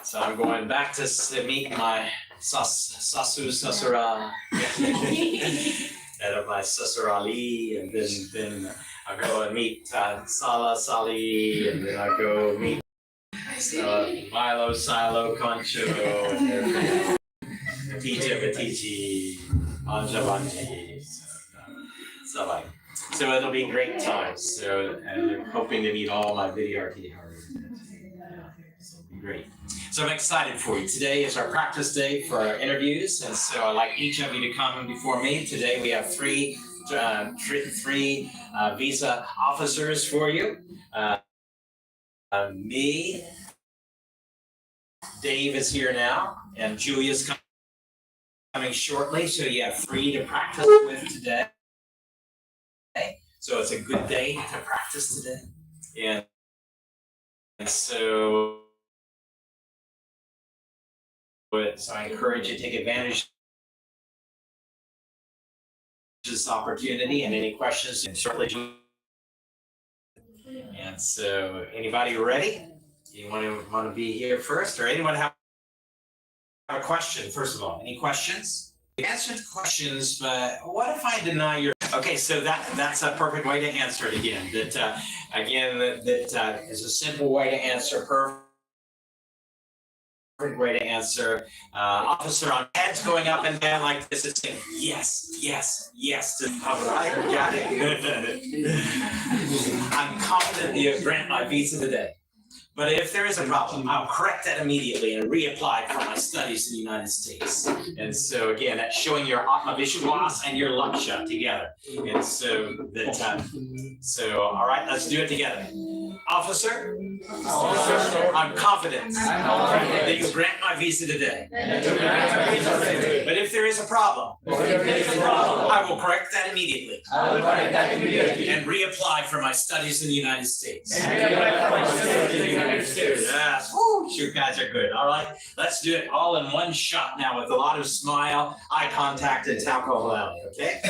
So I'm going back to meet my Sasura, head of my Sasurali, and then I'll go and meet Sali, and then I'll go meet Milo, Silo, Concho, and Patici, Anjavanji. So it'll be great times. So and I'm hoping to meet all my videography hours. So it'll be great. So I'm excited for you. Today is our practice day for our interviews, and so I'd like each of you to come before me. Today we have three visa officers for you. Me, Dave is here now, and Julia's coming shortly. So you have three to practice with today. So it's a good day to practice today, and so I encourage you to take advantage of this opportunity, and any questions, and certainly. And so, anybody ready? You want to be here first, or anyone have a question? First of all, any questions? Answer the questions, but what if I deny your? Okay, so that's a perfect way to answer it again. That is a simple way to answer. Perfect way to answer. Officer on heads going up and down like this, it's saying yes, yes, yes. All right, got it. I'm confident that you grant my visa today. But if there is a problem, I'll correct that immediately and reapply for my studies in the United States. And so again, that's showing your Atmavishwas and your Laksha together. And so all right, let's do it together. Officer, I'm confident that you grant my visa today. But if there is a problem, I will correct that immediately and reapply for my studies in the United States. Yes. Woo, you guys are good. All right, let's do it all in one shot now with a lot of smile, eye contact, and Tauko Halali. Okay.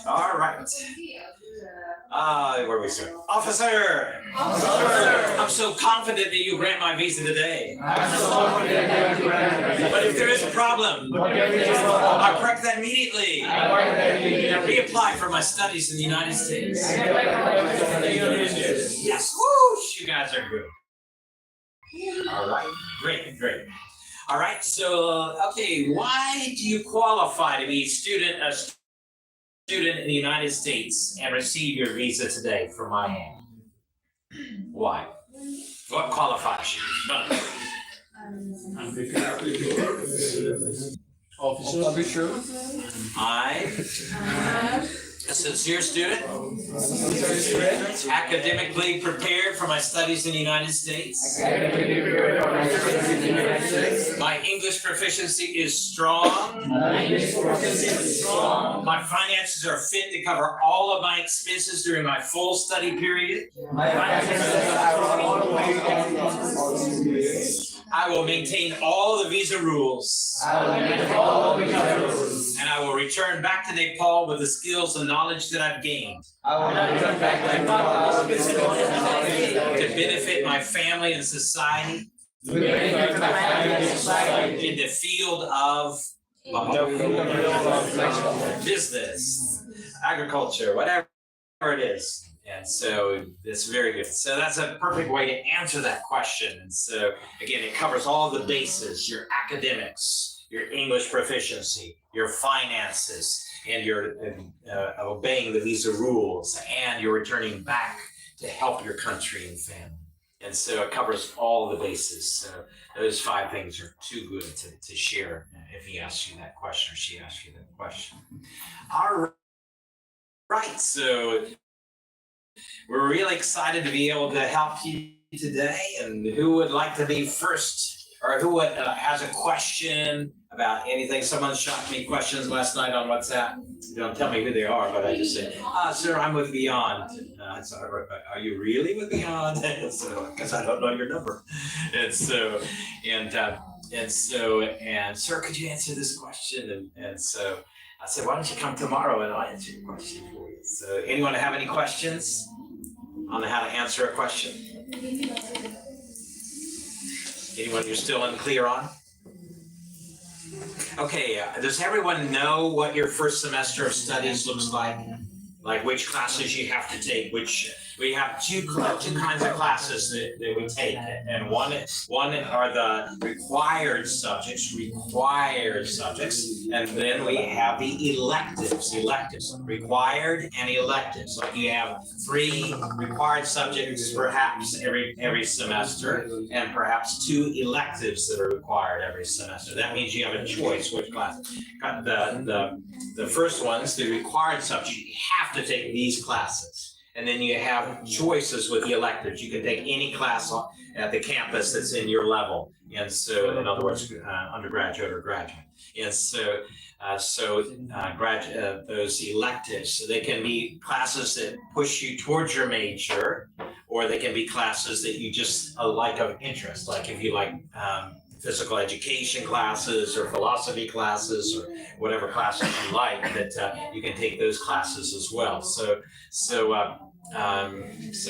All right. Where we start? Officer! I'm so confident that you grant my visa today. But if there is a problem, I'll correct that immediately and reapply for my studies in the United States. Yes, woo! You guys are good. All right, great. All right, so, okay, why do you qualify to be a student in the United States and receive your visa today from my hand? Why? What qualifies you? Officer, I, a sincere student, academically prepared for my studies in the United States. My English proficiency is strong. My finances are fit to cover all of my expenses during my full study period. I will maintain all the visa rules. And I will return back to Nepal with the skills and knowledge that I've gained. To benefit my family and society. In the field of business, agriculture, whatever it is. And so it's very good. So that's a perfect way to answer that question. And so again, it covers all the bases: your academics, your English proficiency, your finances, and your obeying the visa rules, and you're returning back to help your country and family. And so it covers all the bases. So those 5 things are too good to share if he asks you that question or she asks you that question. All right, so we're really excited to be able to help you today. And who would like to be first, or who has a question about anything? Someone shot me questions last night on WhatsApp. They don't tell me who they are, but I just say, sir, I'm with Beyond. So are you really with Beyond? Because I don't know your number. And sir, could you answer this question? And so I said, why don't you come tomorrow and I'll answer your question for you. So anyone have any questions on how to answer a question? Anyone you're still unclear on? Okay, does everyone know what your first semester of studies looks like? Like which classes you have to take, we have two kinds of classes that we take. And one are the required subjects, and then we have the electives, required and electives. Like you have 3 required subjects perhaps every semester, and perhaps 2 electives that are required every semester. That means you have a choice which class. The first ones, the required subject, you have to take these classes. And then you have choices with the electives. You can take any class at the campus that's in your level. And so, in other words, undergraduate or graduate. And so, those electives, so they can be classes that push you towards your major, or they can be classes that you just like of interest. Like if you like physical education classes or philosophy classes or whatever classes you like, that you can take those classes as well. So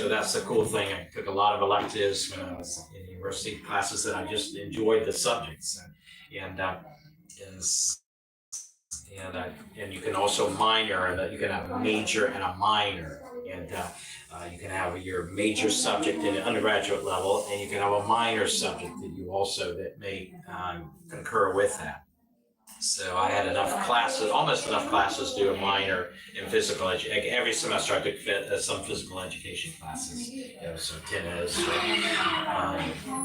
that's the cool thing. I took a lot of electives when I was in university classes that I just enjoyed the subjects, and you can also minor, and you can have a major and a minor, and you can have your major subject in the undergraduate level, and you can have a minor subject that may concur with that. So I had almost enough classes to do a minor in physical education. Every semester I took some physical education classes, so tennis, or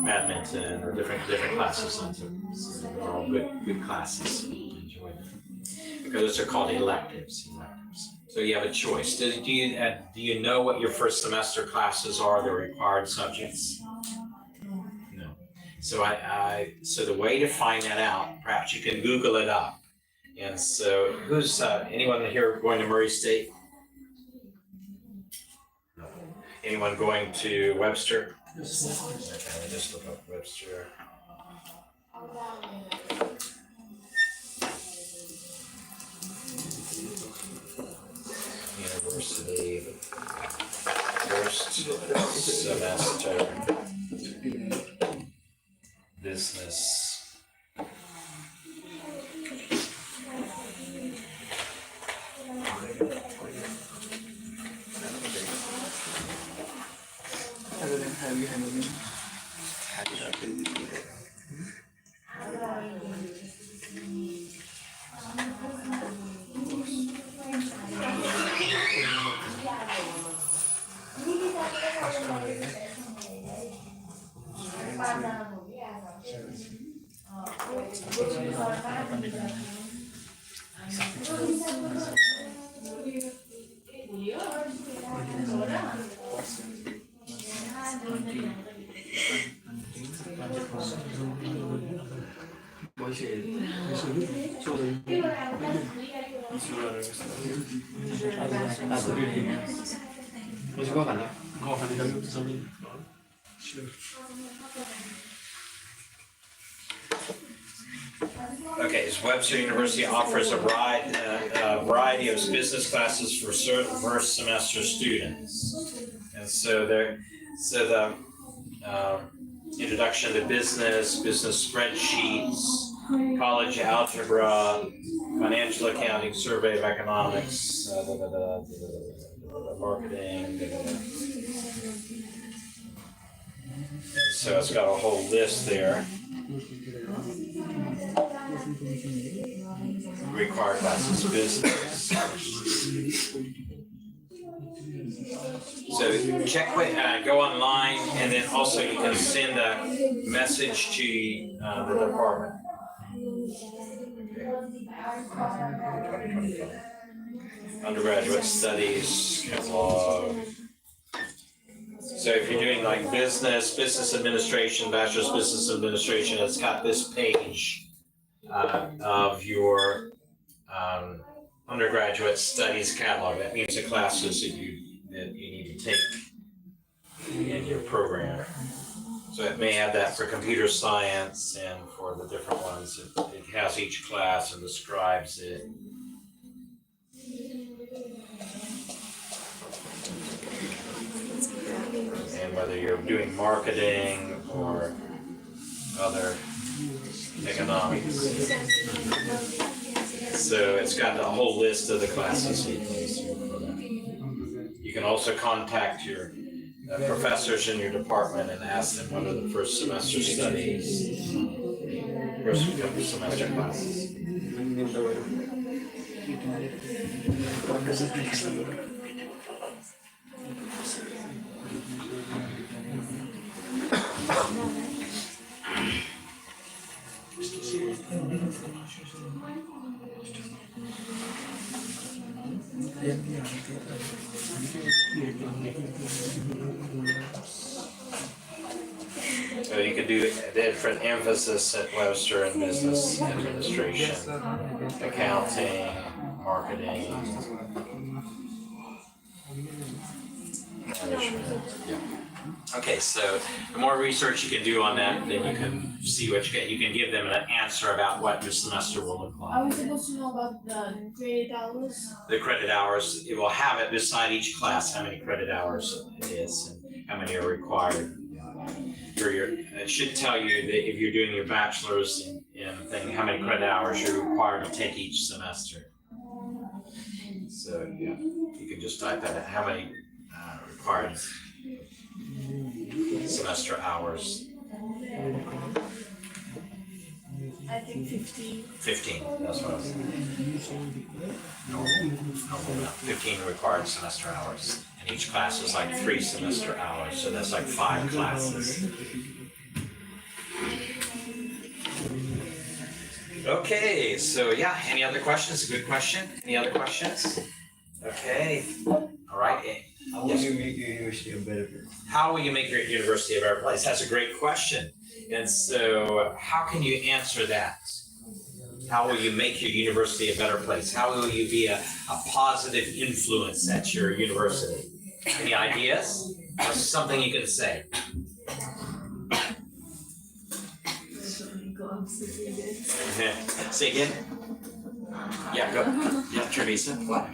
badminton, or different classes I took. So they were all good classes. I enjoyed them because those are called electives. So you have a choice. Do you know what your first semester classes are? The required subjects. So so the way to find that out, perhaps you can Google it up. And so who's anyone here going to Murray State? No. Anyone going to Webster? Okay, just look up Webster. University, first semester. Business. Okay, so Webster University offers a variety of business classes for first semester students, and so the introduction to business spreadsheets, college algebra, financial accounting, survey of economics, marketing. So it's got a whole list there. Required classes, business. So check, go online, and then also you can send a message to the department. Okay. Undergraduate studies catalog. So if you're doing like business administration, bachelor's business administration, it's got this page of your undergraduate studies catalog. That means the classes that you need to take in your program. So it may have that for computer science and for the different ones. It has each class and describes it. And whether you're doing marketing or other economics. So it's got a whole list of the classes you can for that. You can also contact your professors in your department and ask them what are the first semester studies, first semester classes. So you could do different emphasis at Webster in business administration, accounting, marketing, management. Yeah. Okay, so the more research you can do on that, then you can see what you get. You can give them an answer about what your semester will look like. Are we supposed to know about the credit hours? The credit hours, it will have it beside each class how many credit hours it is and how many are required. It should tell you that if you're doing your bachelor's in thing, how many credit hours you're required to take each semester. So yeah, you can just type that in, how many required semester hours. I think 15. 15, that's what I was saying. No, 15 required semester hours. And each class is like 3 semester hours, so that's like 5 classes. Okay, so yeah, any other questions? A good question. Any other questions? Okay, all right. How will you make your university a better place? How will you make your university a better place? That's a great question. And so how can you answer that? How will you make your university a better place? How will you be a positive influence at your university? Any ideas? What's something you can say? Say again? Yeah, go. Yeah, Teresa, what?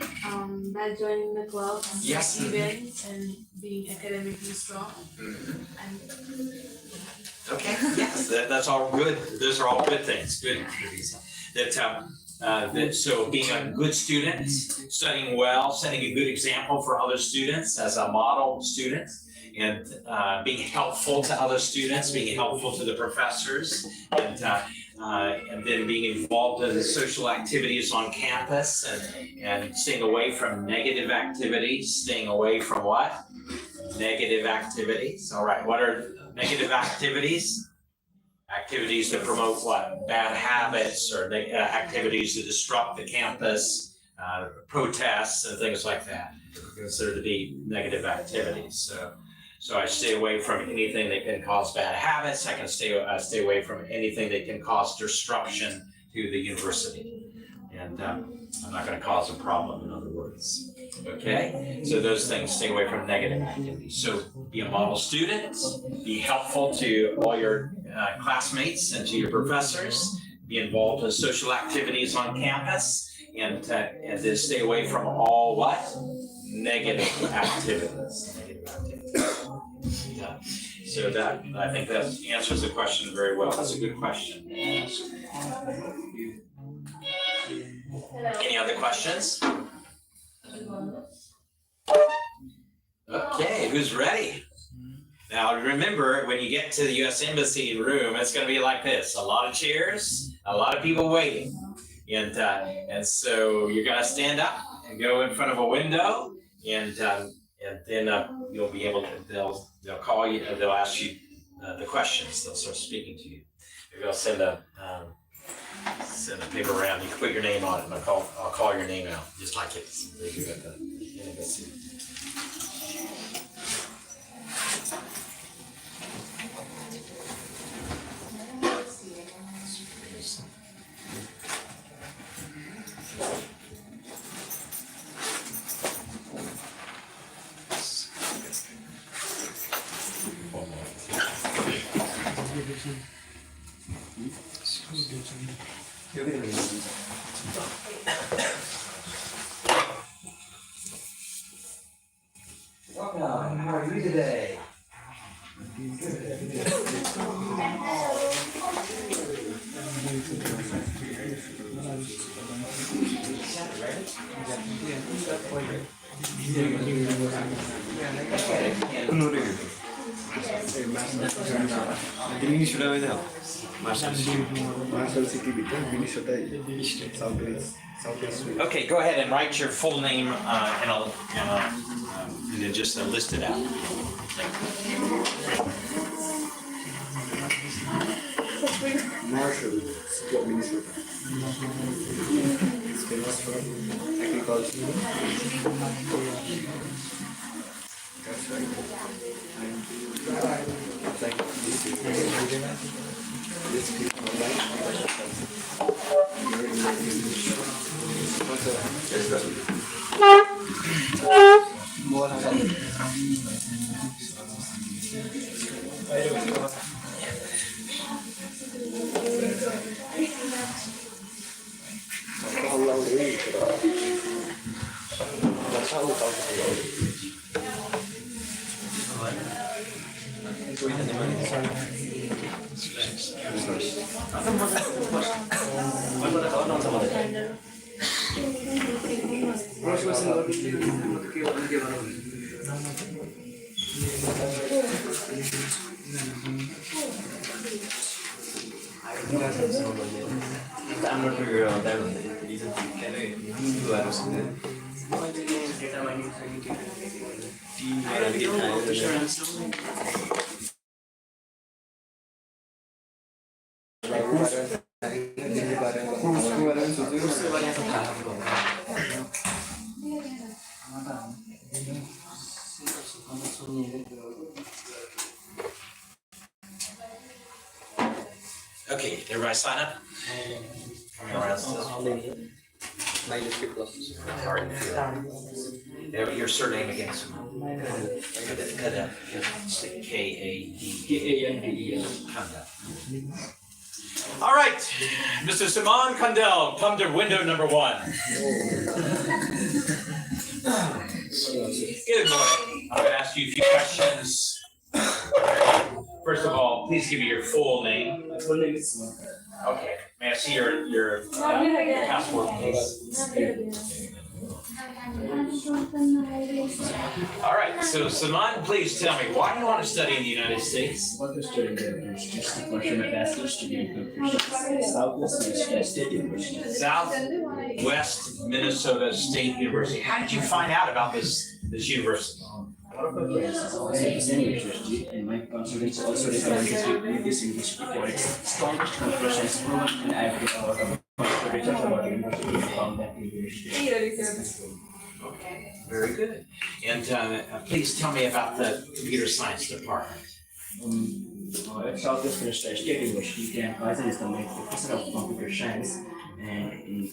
By joining the clubs, Yes. events, and being academically strong. Okay, yes, that's all good. Those are all good things. Good, Teresa. So being a good student, studying well, setting a good example for other students as a model student, and being helpful to other students, being helpful to the professors, and then being involved in the social activities on campus, and staying away from negative activities. Staying away from what? Negative activities. All right, what are negative activities? Activities that promote what? Bad habits, or activities that disrupt the campus, protests and things like that are considered to be negative activities. So I stay away from anything that can cause bad habits. I can stay away from anything that can cause disruption to the university. And I'm not going to cause a problem, in other words. Okay? So those things, stay away from negative activities. So be a model student, be helpful to all your classmates and to your professors, be involved in social activities on campus, and then stay away from all what? Negative activities. Yeah. So that, I think that answers the question very well. That's a good question. Any other questions? Okay, who's ready? Now remember, when you get to the U.S. Embassy room, it's going to be like this: a lot of chairs, a lot of people waiting, and so you're going to stand up and go in front of a window, and then you'll be able to. They'll call you. They'll ask you the questions. They'll start speaking to you. Maybe I'll send a paper around. You can put your name on it, and I'll call your name out, just like they do at the embassy. Welcome. How are you today? Good. Marshall City भित्र Minnesota southwest. Okay, go ahead and write your full name and then just list it out. Marshall, City of Minnesota. It's famous for agriculture. That's right. It's like this people like very I'm not figuring out that one. Can I do that or something? Okay, everybody sign up? Your surname again. K-A-D-E-A-N-D-E. All right, Mr. Simon Kandel, come to window number 1. Good morning. I'm going to ask you a few questions. First of all, please give me your full name. My full name is Okay. May I see your passport, please? All right. So, Saman, please tell me, why do you want to study in the United States? what was studying there is just to pursue my bachelor's degree in computer science. Southwest Minnesota State University. Southwest Minnesota State University. How did you find out about this university? One of my friends is also in the same university, and my consultants also recommended this university for its strongest computer science program, and I've read a lot of research about the university and found that university. Okay, very good. And please tell me about the computer science department. At Southwest Minnesota State University, Dan Kaiser is the main professor of computer science, and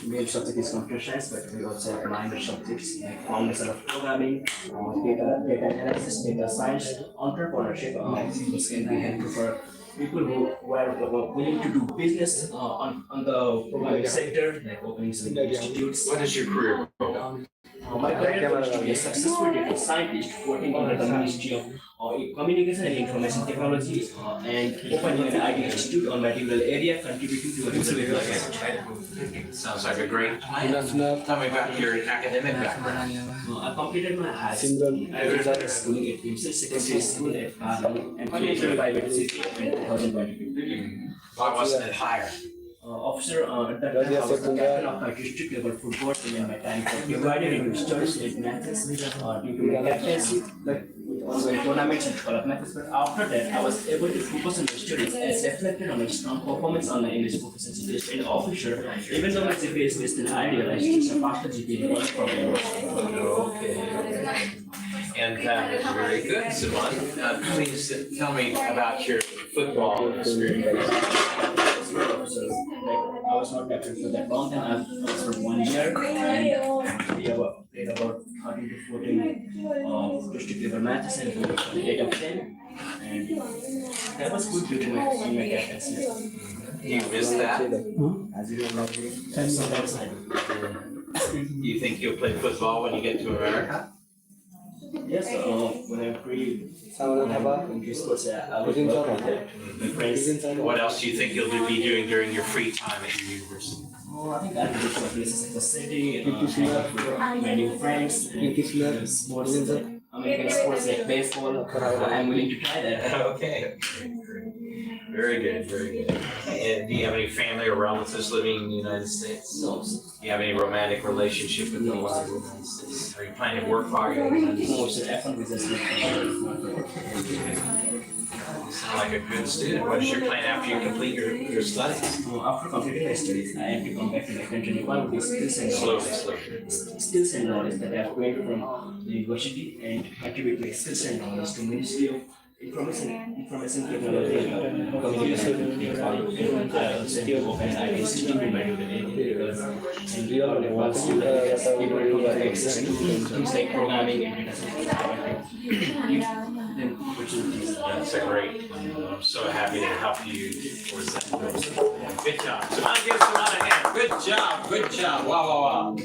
main subject is computer science, but we also have minor subjects like foundation of programming, data analysis, data science, entrepreneurship, which can be helpful for people who are willing to do business on the programming sector, like opening some institutes. What is your career goal? My career was to be a successful data scientist working under the Ministry of Communication and Information Technology and opening an IT institute on material area, contributing to a research. Sounds like a great plan. Tell me about your academic background. I completed my high school. I started schooling at Windsor Secondary School at Carly and completed my university in 2022. Why wasn't it higher? Officer, at that time I was the captain of my district level football team, and my time was divided into studies and matches due to my captaincy, but with ongoing tournaments and club matches. But after that, I was able to focus on my studies as reflected on my strong performance on my English proficiency test. And officer, even though my GPA is less than ideal, I still surpassed the GPA in one from my university. Okay. And very good, Simon. Please tell me about your football experience. I was not captain for that long time. I was for 1 year, and played about 13 to 14 district level matches and 8 of 10. And that was good due to my captaincy. You missed that? As you know, sometimes I do. You think you'll play football when you get to America? Yes, when I'm free, in sports, I would work with my friends. What else do you think you'll be doing during your free time at your university? I think I'll go to places like the city, hang out with my new friends, and sports, American sports like baseball. I'm willing to try that. Okay. Very good, very good. And do you have any family or relatives living in the United States? No, Do you have any romantic relationship with anyone in the United States? Are you planning to work while you're in the United no, States? it's an F1 visa. You sound like a good student. What is your plan after you complete your studies? After completing my studies, I have to come back to my country. One would be skills and Slowly, knowledge. slowly. Skills and knowledge that I have gained from the university and contribute my skills and knowledge to Ministry of Information Technology and Communication and also to open an IT institute in my university because in real world people who have access to things like programming and data science. Then opportunities. That's a great. I'm so happy to help you towards that. Good job. So I'll give some out of hand. Good job. Good job. Wow, wow, wow.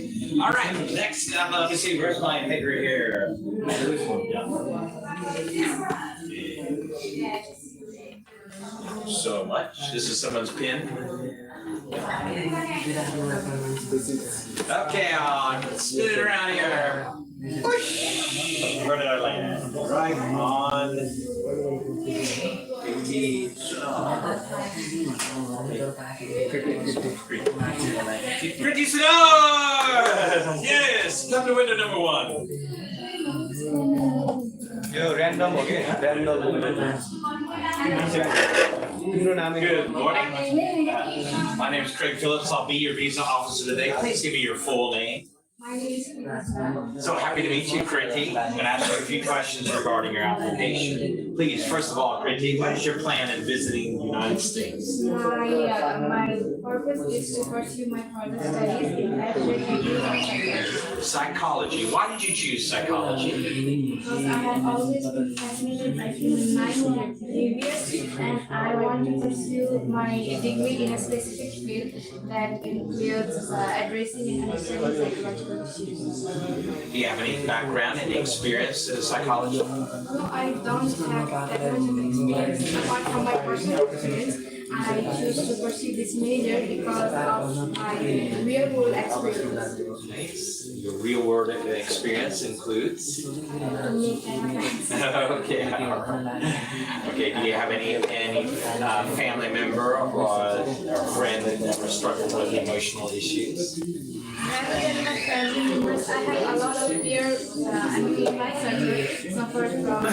All right. Next up, let me see. Where's my paper here? So much. This is someone's pin. Okay, on. Spin it around here. Push. Where did I land? Right on. Pretty Sonor! Yes! Come to window number one. Yo, random हो गया random Good morning. My name is Craig Phillips. I'll be your visa officer today. Please give me your full name. So happy to meet you, Kriti. I'm going to ask you a few questions regarding your application. Please, first of all, Kriti, what is your plan in visiting the United States? My purpose is to pursue my further studies in bachelor Psychology. Why did you choose psychology? because I have always been fascinated by human mind and behavior, and I want to pursue my degree in a specific field that includes addressing and understanding psychological issues. Do you have any background, any experience in psychology? No, I don't have that much of experience. Apart from my personal experience, I choose to pursue this major because of my real world experience. Nice. Your real world experience includes? Okay, all right. Okay, do you have any family member or friend that never struggled with emotional issues? Rather than my family members, I have a lot of peer, in my circle suffered from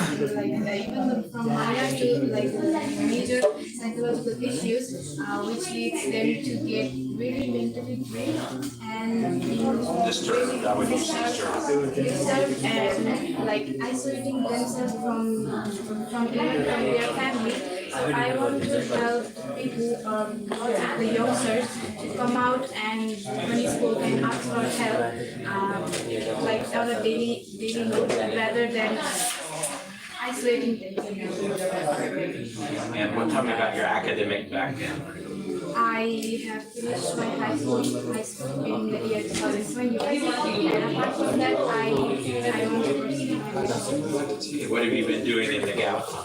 even from minor to major psychological issues, which leads them to get really mentally drained and Disturbed, I would use disturbed and isolating themselves from their family. So I want to help people, the youngsters, to come out and when it's spoken and ask for help, on a daily note, rather than isolating themselves. And what tell me about your academic background? I have finished my high school in the year 2020, and apart from that, I want to pursue my master's. What have you been doing in the gap? I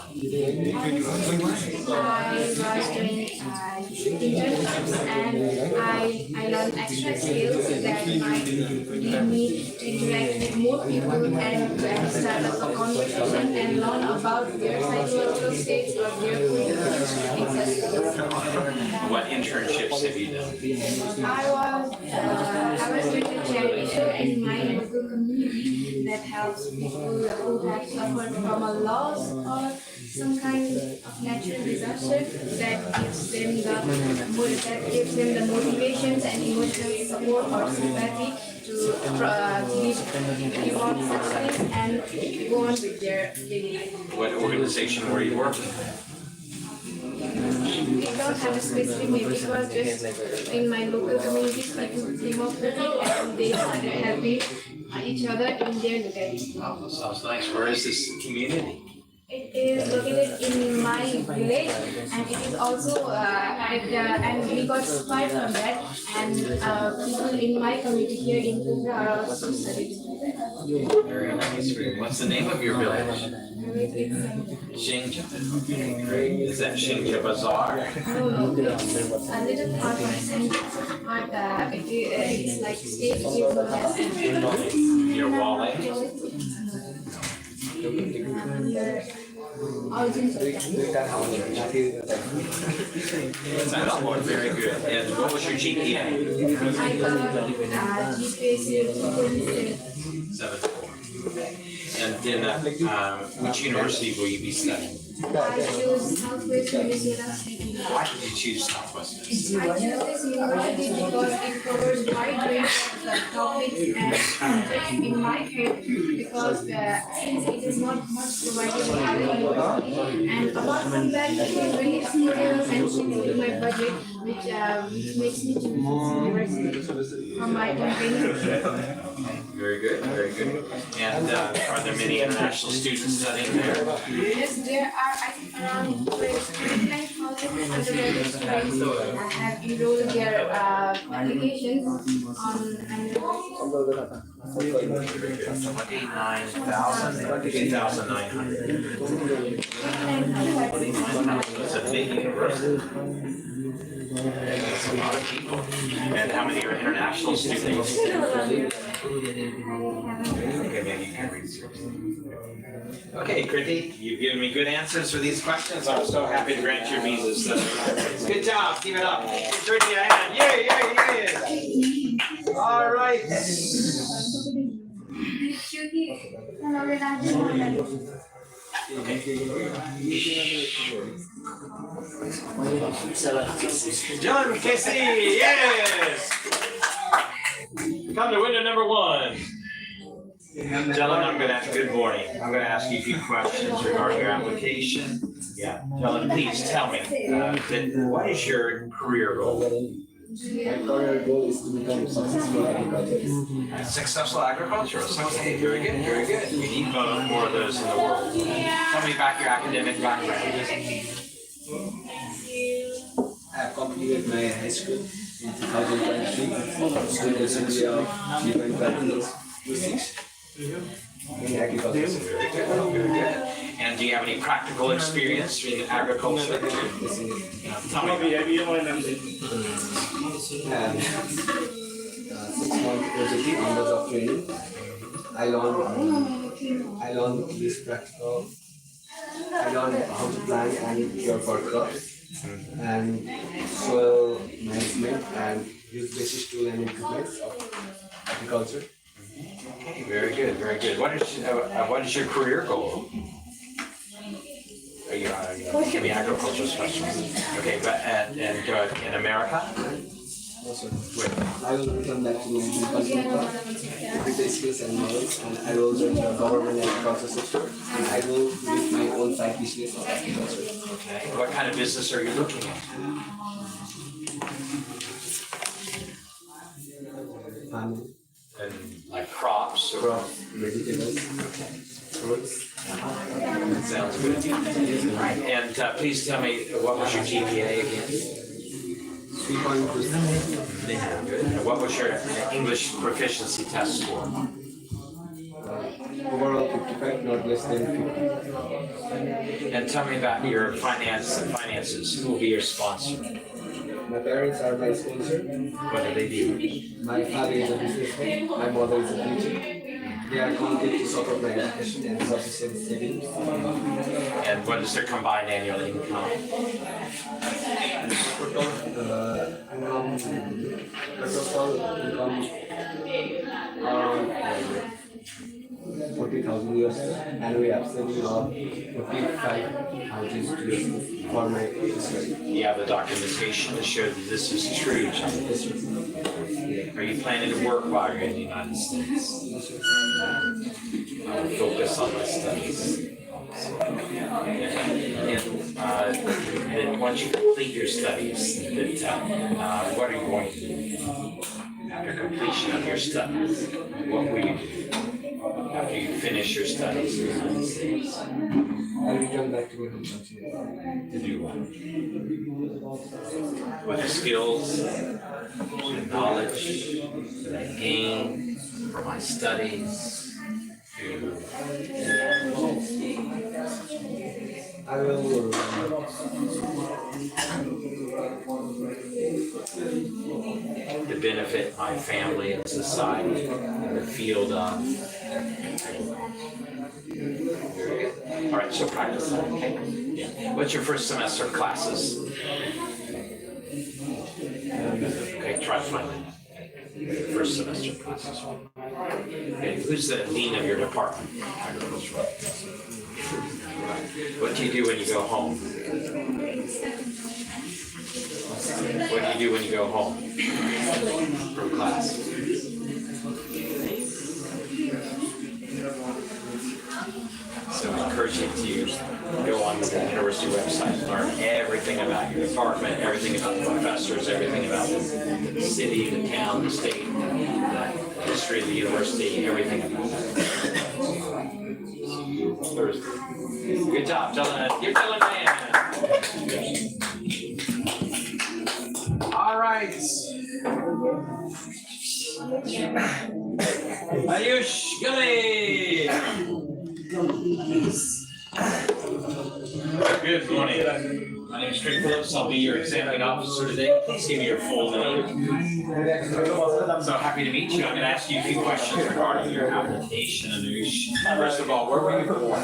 was doing internships, and I learned extra skills that might lead me to interact with more people and start up a conversation and learn about their psychological states or their What internships have you done? I was doing a charity show in my local community that helps people who have suffered from a loss or some kind of natural disaster that gives them the motivations and emotional support or sympathy to live on such things and go on with their daily life. What organization were you working with? We don't have a specific name. It was just in my local community, people came up with it and they started helping each other in their locality. Oh, sounds nice. Where is this community? It is located in my village, and it is also and we got inspired from that. And people in my community here in Kundra are also studying. Very nice. What's the name of your village? Xingja. Okay, great. Is that Xingja Bazaar? No, it's a little part of Xingja, but it's like state Near Wale? Very good. And what was your GPA? I got GPA 7.4. And then which university will you be studying? I chose Southwest Minnesota. Why did you choose Southwest? I chose this university because it covers wide range of topics and subjects in my field, because since it is not much provided by other universities, and apart from that, it is very affordable and suitable to my budget, which makes me choose this university from my campaign. Very good, very good. And are there many international students studying there? Yes, there are, I think, around 29,000 undergraduate students have enrolled their applications on annual. 29,900. It's a big university. That's a lot of people. And how many are international students? Okay, maybe you can research. Okay, Kriti, you've given me good answers for these questions. I'm so happy to grant your visas. So, good job, keep it up. Kriti, a hand. Yay, yay, yay. All right. John Casey, yes! Come to window number 1. Gentlemen, good morning. I'm going to ask you a few questions regarding your application. Yeah, Gentlemen, please tell me, what is your career goal? My career goal is to become a successful agriculturist. Successful agriculturist. Okay, very good, very good. We need more of those in the world. Tell me about your academic background. I have completed my high school in 2023. Student of 3.5 in agriculture. Very good, very good. And do you have any practical experience in agriculture? Tell me about it. And 6-month project on the job training. I learned this practical. I learned how to plant and care for crops and soil management and use basic tool and implements of agriculture. Okay, very good, very good. What is your career goal? Are you can be agricultural specialist? Okay, but in America? I will return back to my country with the skills and knowledge, and I will join the government and agriculture sector, and I will build my own side business of agriculture. Okay. What kind of business are you looking at? Farming, And like crops or? vegetables, fruits. Sounds good. Right. And please tell me, what was your GPA again? 3.2. Good. And what was your English proficiency test score? Overall 55, not less than 50. And tell me about your finances. Who will be your sponsor? My parents are my sponsor. What do they do? My father is a businessman. My mother is a teacher. They are committed to support my education and sufficient savings. And what is their combined annual income? Total income around 40,000 US, and we have saving of 45,000 US for my study. You have the documentation to show that this is true, John. Are you planning to work while you're in the United States? Focus on the studies. And once you complete your studies, what are you going to do? After completion of your studies, what will you do after you finish your studies in the United States? I'll return back to my home country. To do what? With the skills and knowledge that I gain from my studies to I will to benefit my family and society in the field of. Very good. All right, so practice that, okay? Yeah. What's your first semester classes? Okay, try to find it. First semester classes. Okay, who's the dean of your department? What do you do when you go home? What do you do when you go home from class? So I encourage you to go on the university website, learn everything about your department, everything about the professors, everything about the city, the town, the state, the history of the university, everything about it. Thursday. Good job, Dylan. Give Dylan a hand. All right. Ayush Gilly. Good morning. My name is Trick Phillips. I'll be your examining officer today. Please give me your full name. I'm so happy to meet you. I'm going to ask you a few questions regarding your application, Anush. First of all, where were you born?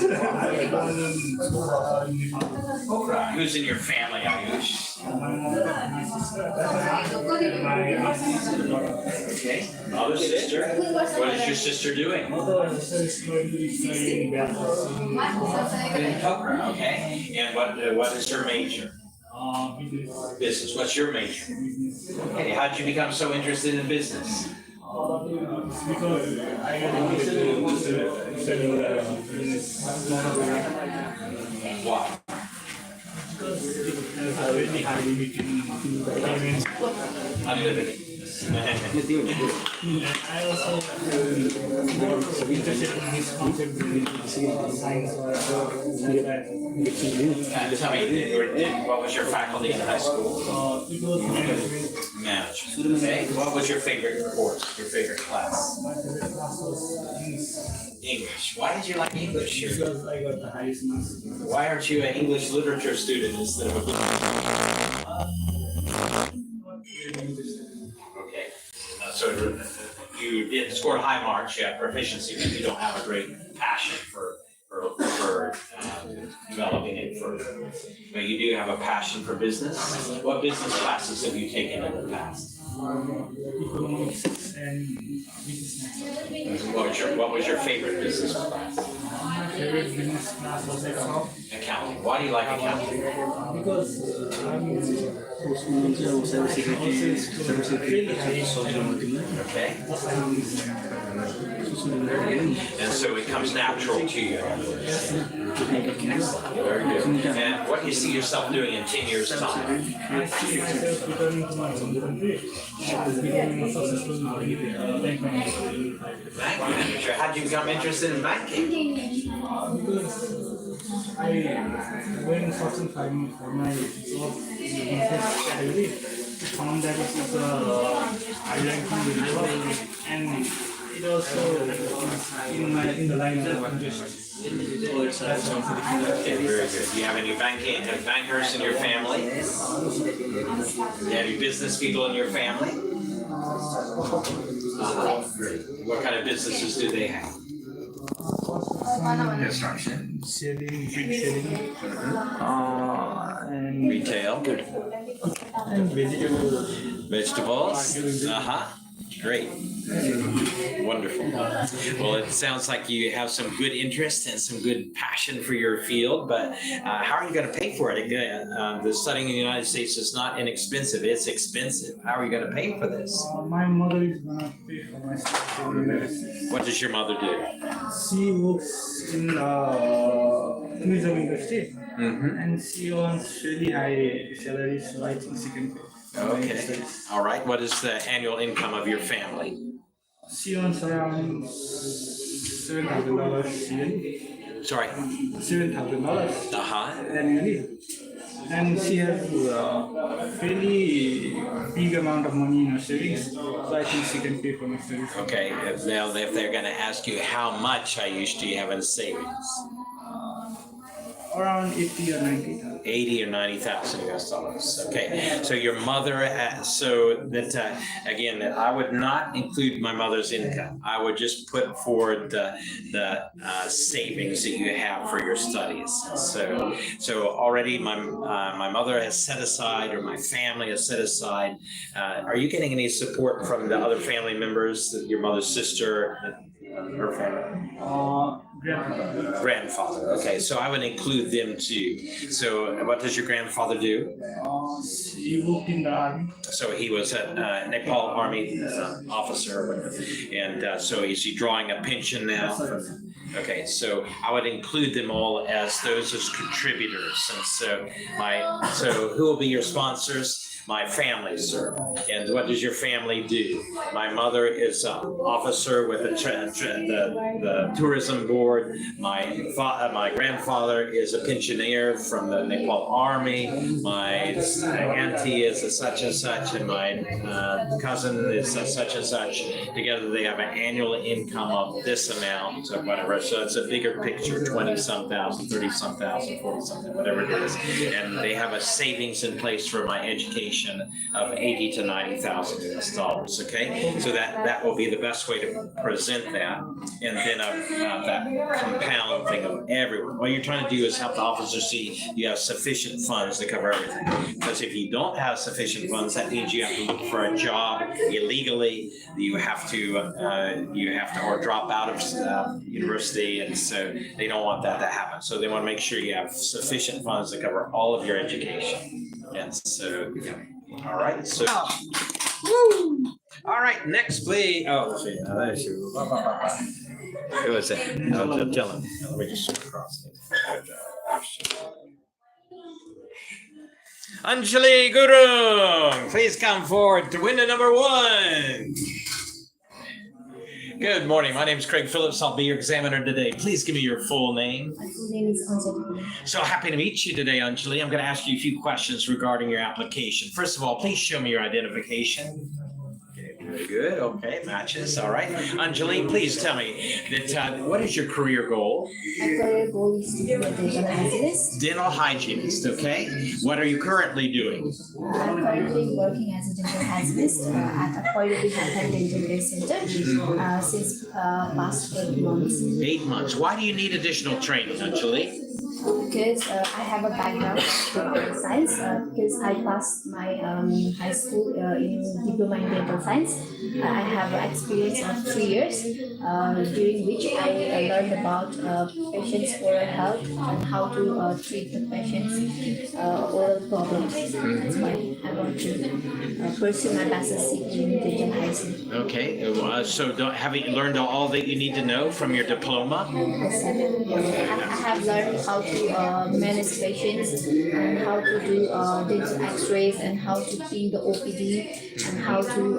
Who's in your family, Ayush? Okay. Mother, sister. What is your sister doing? In poker, okay. And what is her major? Business. What's your major? Okay. How did you become so interested in business? Because I got to study Why? very highly between payments. Unlimited. I also interested in this concept in science or Tell me, what was your faculty in high school? it was management. Management. Okay. What was your favorite course? Your favorite class? My favorite class was English. Why did you like English? because I got the highest marks. Why aren't you an English literature student instead of a Okay. So you did score high marks, you have proficiency, but you don't have a great passion for developing it further. But you do have a passion for business. What business classes have you taken in the past? Economics and business. What was your favorite business class? My favorite business class was accounting. Accounting. Why do you like accounting? Because I'm really high. Okay. And so it comes natural to you. Very good. And what do you see yourself doing in 10 years' time? I see myself returning to my home country, becoming a successful bank manager. Bank manager. How did you become interested in banking? Because when searching for my job in business category, I found that it was I like to job and it also in the line of interest. Okay, very good. Do you have any bankers in your family? Do you have any business people in your family? What kind of businesses do they have? Construction. Selling, and Retail. and vegetable. Vegetables? Great. Wonderful. Well, it sounds like you have some good interest and some good passion for your field, but how are you going to pay for it? The studying in the United States is not inexpensive, it's expensive. How are you going to pay for this? My mother is gonna pay for my studies in the United States. What does your mother do? She works in tourism industry, and she earns really high salary, so I think she can pay. Okay. All right. What is the annual income of your family? She earns around $7,000 a year. Sorry. $7,000 Uh-huh. annually. And she has fairly big amount of money in her savings, so I think she can pay for my studies. Okay, if they're going to ask you how much Ayush do you have in savings? Around 80 or 90. 80 or 90,000 US dollars. Okay, so your mother, so that again, that I would not include my mother's income. I would just put forward the savings that you have for your studies. So already my mother has set aside, or my family has set aside. Are you getting any support from the other family members, your mother's sister, her family? Grandfather. Okay, so I would include them too. So what does your grandfather do? He worked in the army. So he was a Nepal Army officer, and so is he drawing a pension now? Okay, so I would include them all as those as contributors. And so who will be your sponsors? My family, sir. And what does your family do? My mother is an officer with the tourism board. My grandfather is a pensioner from the Nepal Army. My auntie is a such and such, and my cousin is a such and such. Together they have an annual income of this amount or whatever. So it's a bigger picture, 20-some thousand, 30-some thousand, 40-something, whatever it is. And they have a savings in place for my education of 80 to 90,000 US dollars. Okay, so that will be the best way to present that, and then that compound thing of everyone. What you're trying to do is help the officers see you have sufficient funds to cover everything. Because if you don't have sufficient funds, that means you have to look for a job illegally. You have to or drop out of university, and so they don't want that to happen. So they want to make sure you have sufficient funds to cover all of your education. And so, yeah. All right. So, woo! All right. Next, please. Oh, see, there's you. Who was that? No, tell him. Let me just cross it. Anjali Guru, please come forward to window number 1. Good morning. My name is Craig Phillips. I'll be your examiner today. Please give me your full name. My full name is Anjali. So happy to meet you today, Anjali. I'm going to ask you a few questions regarding your application. First of all, please show me your identification. Okay, very good. Okay, matches. All right. Anjali, please tell me that what is your career goal? My career goal is to be a dental hygienist. Dental hygienist. Okay. What are you currently doing? I'm currently working as a dental hygienist at a Quality Health and Dental Care Center since past 8 months. 8 months. Why do you need additional training, Anjali? Because I have a background in dental science, because I passed my high school in diploma in dental science. I have an experience of 3 years, during which I learned about patients' oral health and how to treat the patients' oral problems. That's why I want to pursue my bachelor's in dental hygiene. Okay, so have you learned all that you need to know from your diploma? Yes, I have learned how to manage patients and how to do dental x-rays and how to clean the OPD and how to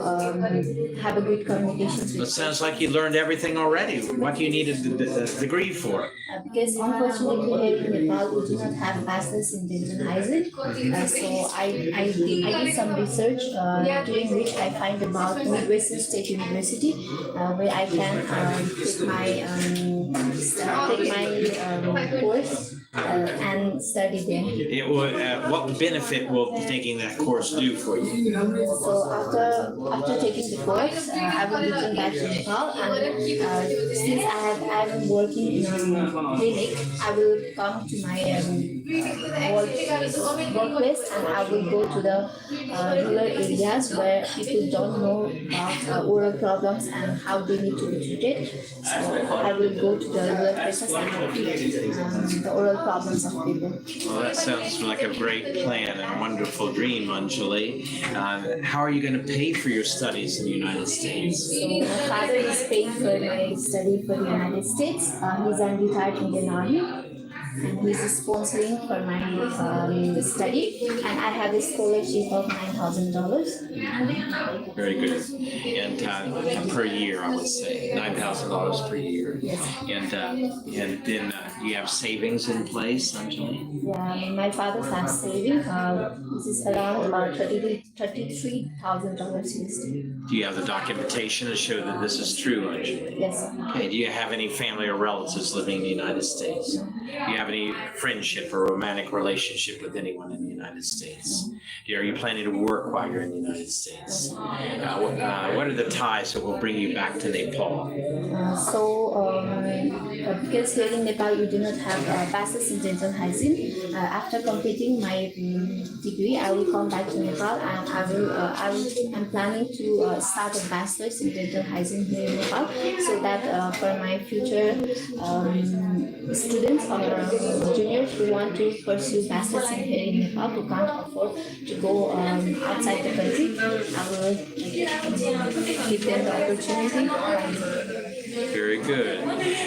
have a good communication It with sounds like you learned everything already. What do you need a degree for? because unfortunately here in Nepal we do not have bachelor's in dental hygiene. So I did some research during which I find about Midwestern State University where I can take my course and study there. It will, what benefit will taking that course do for you? So after taking the course, I will return back to Nepal, and since I'm working in a clinic, I will come to my workplace, and I will go to the rural areas where people don't know about oral problems and how they need to be treated. So I will go to the rural places and treat the oral problems of people. Well, that sounds like a great plan and a wonderful dream, Anjali. How are you going to pay for your studies in the United States? So my father is paying for my study for the United States. He's a retired Indian Army. and who is sponsoring for my study. And I have a scholarship of $9,000. Very good. And per year, I would say $9,000 per year. Yes. And then you have savings in place, Anjali? Yeah, my father has saving. This is around $33,000 USD. Do you have the documentation to show that this is true, Anjali? Yes, sir. Okay. Do you have any family or relatives living in the United States? Do you have any friendship or romantic relationship with anyone in the United States? Are you planning to work while you're in the United States? What are the ties that will bring you back to Nepal? Because here in Nepal we do not have a bachelor's in dental hygiene. After completing my degree, I will come back to Nepal and I'm planning to start a bachelor's in dental hygiene here in Nepal, so that for my future students or juniors who want to pursue bachelor's here in Nepal who can't afford to go outside the country, I will give them the opportunity. Very good.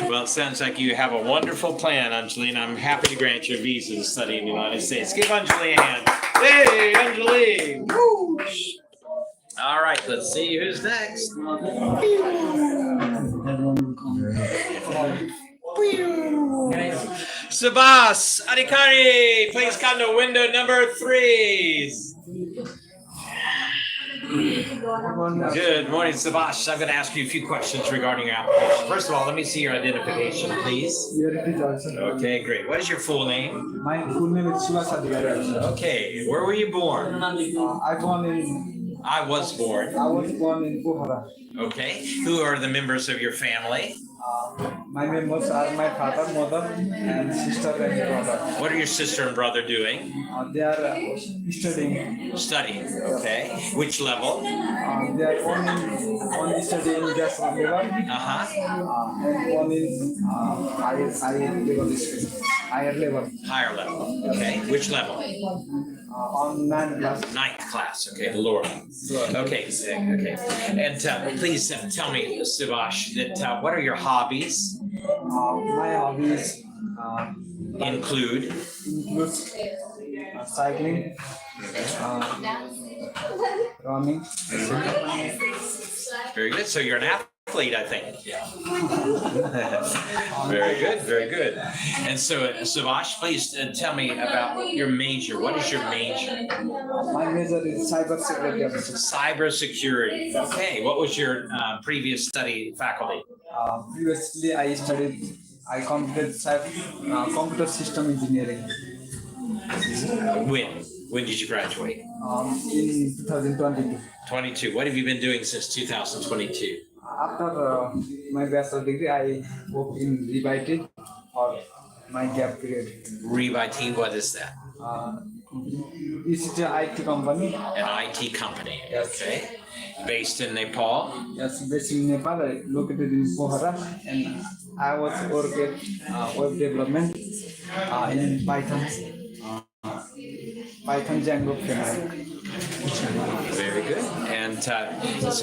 Well, it sounds like you have a wonderful plan, Anjali, and I'm happy to grant your visa to study in the United States. Give Anjali a hand. Hey, Anjali! Woo! All right, let's see who's next. Sabas Adhikari, please come to window number 3. Good morning, Subhash. I'm going to ask you a few questions regarding your application. First of all, let me see your identification, please. Okay, great. What is your full name? My full name is Subhash Adhikari. Okay, where were you born? I was born. was born in Pokhara. Okay, who are the members of your family? My members are my father, mother, and sister and brother. What are your sister and brother doing? They are studying. Studying, okay. Which level? They are one studying gas level, and one in higher level. Higher level, okay. Which level? On 9th class. 9th class, okay, the lower level. Okay, okay. And please tell me, Subhash, that what are your hobbies? My hobbies Include? includes cycling, running. Very good. So you're an athlete, I think. Very good, very good. And so, Subhash, please tell me about your major. What is your major? My major is cybersecurity officer. Cybersecurity. Okay. What was your previous study faculty? Previously, I completed computer system engineering When did you graduate? in 2022. 22. What have you been doing since 2022? After my bachelor degree, I worked in Rebite for my gap period. Rebite, what is that? This is an IT company. An IT company. Yes. Okay. Based in Nepal? Yes, based in Nepal, located in Pokhara, and I was working web development in Python Django framework. Very good. And so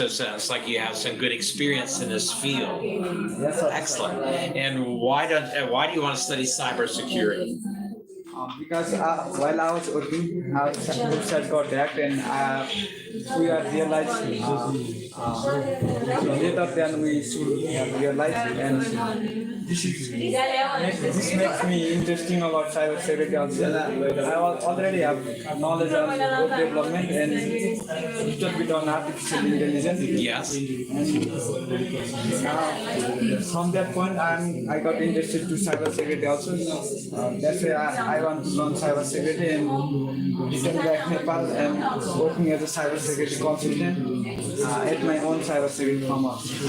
it sounds like you have some good experience in this field. Yes, sir. Excellent. And why do you want to study cybersecurity? Because while I was working, our website got hacked, and we are realized later than we should have realized, and this makes me interesting about cybersecurity also. I already have knowledge of web development and little bit on artificial intelligence. Yes. From that point, I got interested to cybersecurity also. That's why I want to learn cybersecurity and return back Nepal and working as a cybersecurity consultant at my own cybersecurity firm.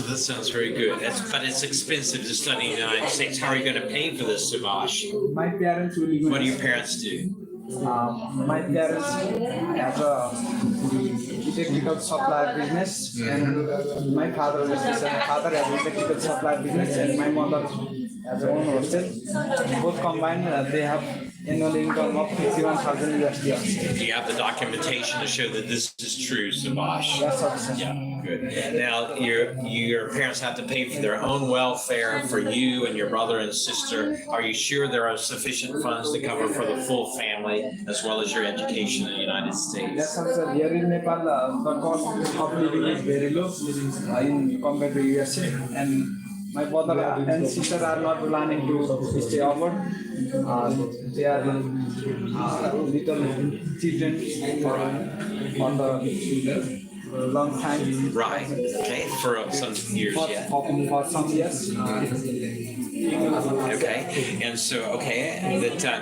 That sounds very good. But it's expensive to study in the United States. How are you going to pay for this, Subhash? My parents will be. What do your parents do? My parents have a electrical supply business, and my father has a electrical supply business, and my mother has her own hostel. Both combined, they have annual income of 51,000 USD also. Do you have the documentation to show that this is true, Subhash? Yes, officer. Yeah, good. Now, your parents have to pay for their own welfare for you and your brother and sister. Are you sure there are sufficient funds to cover for the full family as well as your education in the United States? Yes, officer. Here in Nepal, the cost of living is very low in compared to USA, and my brother and sister are not planning to stay abroad. They are little children for the long time. Right. Okay. For some years, yeah. For some years. Okay. And so, okay.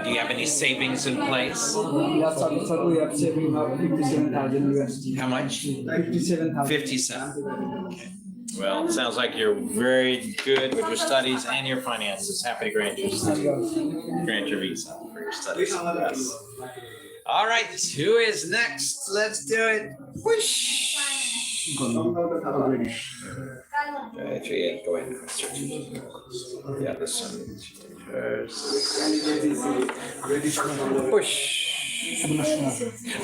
Do you have any savings in place? Yes, officer. We have saving of 57,000 USD. How much? 57,000. 57. Okay. Well, it sounds like you're very good with your studies and your finances. Happy to grant your visa for your studies. Yes. All right, who is next? Let's do it. Whoosh. Go ahead. Yeah, this one. Push.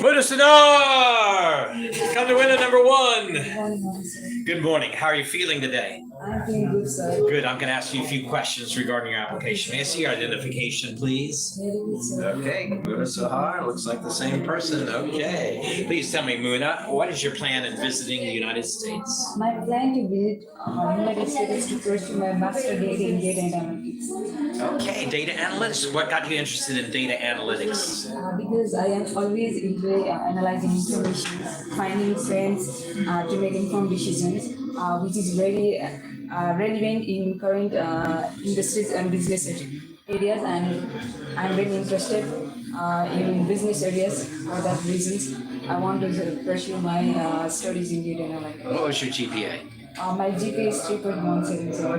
Mudasanar! Come to winner number 1. Good morning. How are you feeling today? I'm feeling good, sir. Good. I'm going to ask you a few questions regarding your application. May I see your identification, please? Very good, sir. Okay. Muna Sahar. Looks like the same person. Okay. Please tell me, Muna, what is your plan in visiting the United States? My plan to visit United States to pursue my master degree in data analytics. Okay. Data analytics. What got you interested in data analytics? Because I am always enjoy analyzing information, finding trends to make informed decisions, which is very relevant in current industries and business areas, and I'm very interested in business areas. For that reasons, I want to pursue my studies in data analytics. What was your GPA? My GPA is 3.17, sir.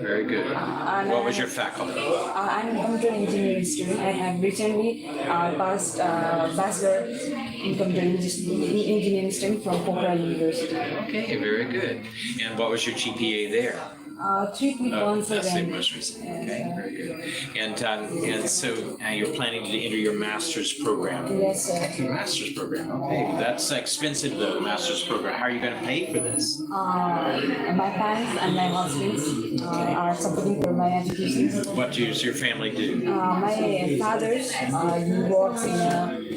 Very good. What was your faculty? I'm a computer engineering student. I have recently passed bachelor in computer engineering stream from Pokhara University. Okay, very good. And what was your GPA there? 3.17. That's the most recent. Okay, very good. And so you're planning to enter your master's program. Yes, sir. Your master's program. Okay, that's expensive though. The master's program. How are you going to pay for this? My parents and my husband are supporting for my education. What does your family do? My father he works in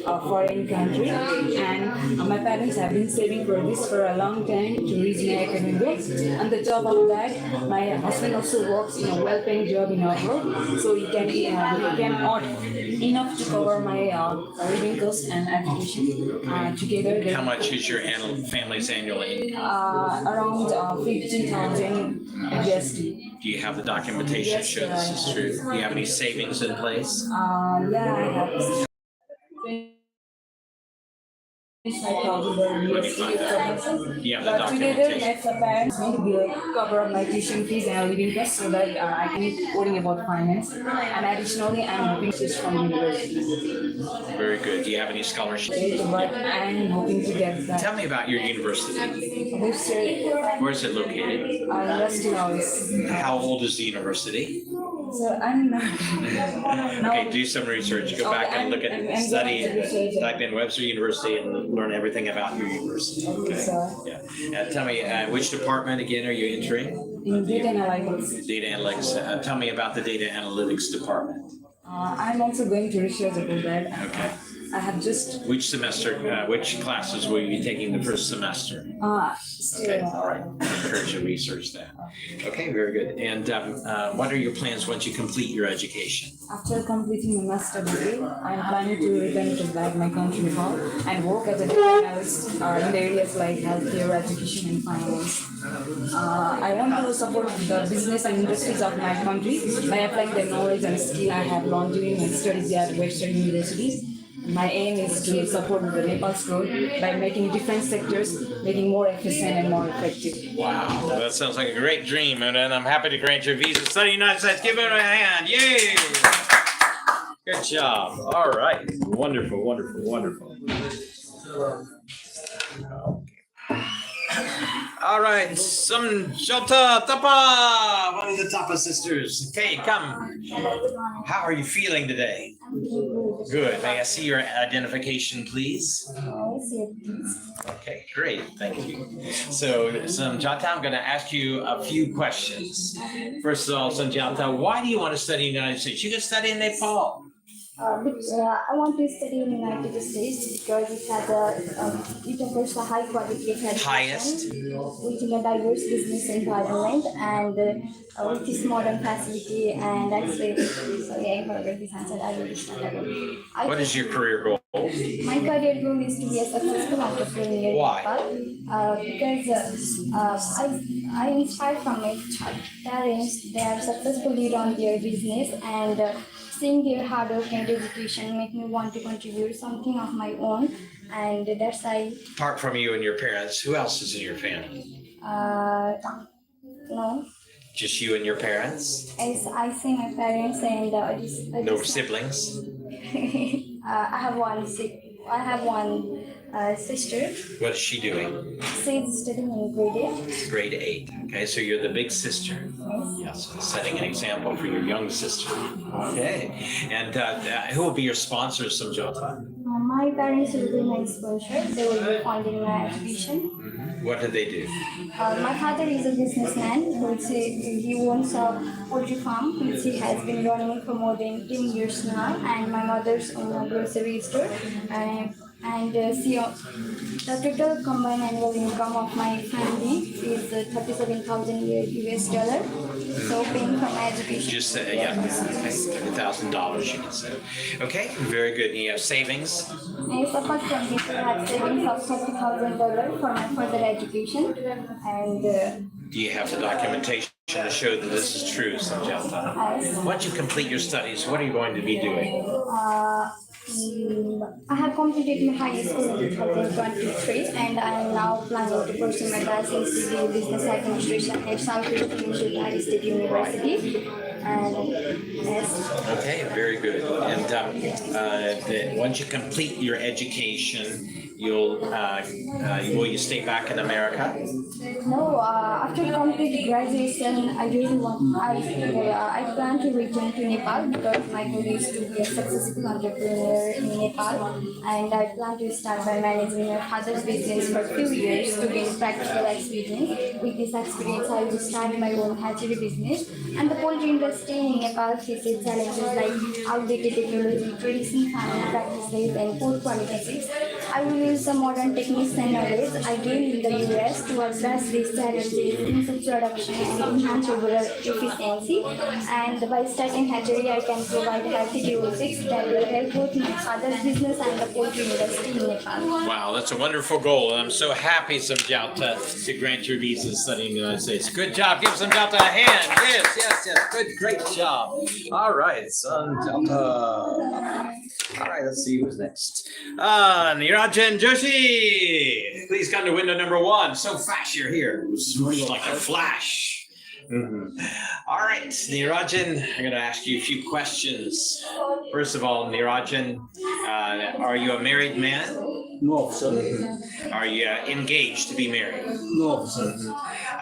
a foreign country, and my parents have been saving for this for a long time to reach my academic goals. On the top of that, my husband also works in a well-paying job in abroad, so he can earn enough to cover my living costs and education together. How much is your family's annual income? Around 15,000 USD. Do you have the documentation to show this is true? Do you have any savings in place? Yeah, I have. 25,000 USD. You have the But together, documentation. as a parent, will cover my tuition fees and living costs so that I can worry about finance. And additionally, I'm hoping to from university. Very good. Do you have any scholarships? But I'm hoping to get that. Tell me about your university. Website, Where is it located? Rusty House. How old is the university? So I'm not. Okay, do some research. Go back and look at study. Type in Webster University and learn everything about your university. Okay, sir. Yeah. Tell me, which department again are you entering? In data analytics. Data analytics. Tell me about the data analytics department. I'm also going to research about that. Okay. I have just. Which semester, which classes will you be taking the first semester? Okay, all right. I encourage you to research that. Okay, very good. And what are your plans once you complete your education? After completing my master degree, I'm planning to return to back my country home and work as a data analyst in the areas like healthcare, education, and finance. I want to support the business and industries of my country by applying the knowledge and skill I have learned during my studies at Western universities. My aim is to support the Nepal's growth by making different sectors making more efficient and more effective. Wow, that sounds like a great dream, and I'm happy to grant your visa to study in the United States. Give it a hand. Yay! Good job. All right. Wonderful, wonderful, wonderful. Okay. All right, some Jota Tapa, one of the Tapa sisters. Okay, come. How are you feeling today? Good. May I see your identification, please? Okay, great. Thank you. So, some Jota, I'm going to ask you a few questions. First of all, some Jota, why do you want to study in the United States? You can study in Nepal. I want to study in the United States because it offers a high quality education Highest. within a diverse business environment and with this modern facility and access. Sorry, I forgot this answer. I will start again. What is your career goal? My career goal is to be a successful entrepreneur. Why? Because I inspired from my parents. They are successfully run their business and seeing their hard work and dedication make me want to contribute something of my own, and that's why. Apart from you and your parents, who else is in your family? No, Just you and your parents? as I say my parents and No siblings? I have one sister. What is she doing? She's studying in grade 8. Grade 8. Okay, so you're the big sister. Yes, setting an example for your young sister. Okay. And who will be your sponsors, Samjota? My parents will be my sponsor. They will be funding my education. What did they do? My father is a businessman, which he owns a poultry farm, which he has been running for more than 10 years now. And my mother's own a grocery store. The total combined annual income of my family is $37,000 US dollar. So paying for my education. Just yeah, $30,000 you can say. Okay, very good. And you have savings? Yes, apart from this, I have savings of $30,000 for my further education. And Do you have the documentation to show that this is true, Samjata? Once you complete your studies, what are you going to be doing? I have completed my high school in 2023 and I am now planning to pursue my bachelor's degree in business administration at Southeast Asia State University. And yes. Okay, very good. And once you complete your education, will you stay back in America? No, after completing graduation, I plan to return to Nepal because my goal is to be a successful entrepreneur in Nepal, and I plan to start by managing my father's business for a few years to gain practical experience. With this experience, I will start my own hatchery business. And the poultry industry in Nepal faces challenges like outdated technology, traditional farming practices, and poor quality. I will use the modern techniques and knowledge I gained in the US to address these challenges, improve production, and enhance overall efficiency. And by starting hatchery, I can provide healthy basics that will help both my father's business and the poultry industry in Nepal. Wow, that's a wonderful goal, and I'm so happy, Samjata, to grant your visa and study in the United States. Good job. Give Samjata a hand. Yes. Good, great job. All right, Samjata. All right, let's see who's next. Nirajan Joshi, please come to window number 1. So fast you're here. It was like a flash. All right, Nirajan, I'm going to ask you a few questions. First of all, Nirajan, are you a married man? No, sir. Are you engaged to be married? No, sir.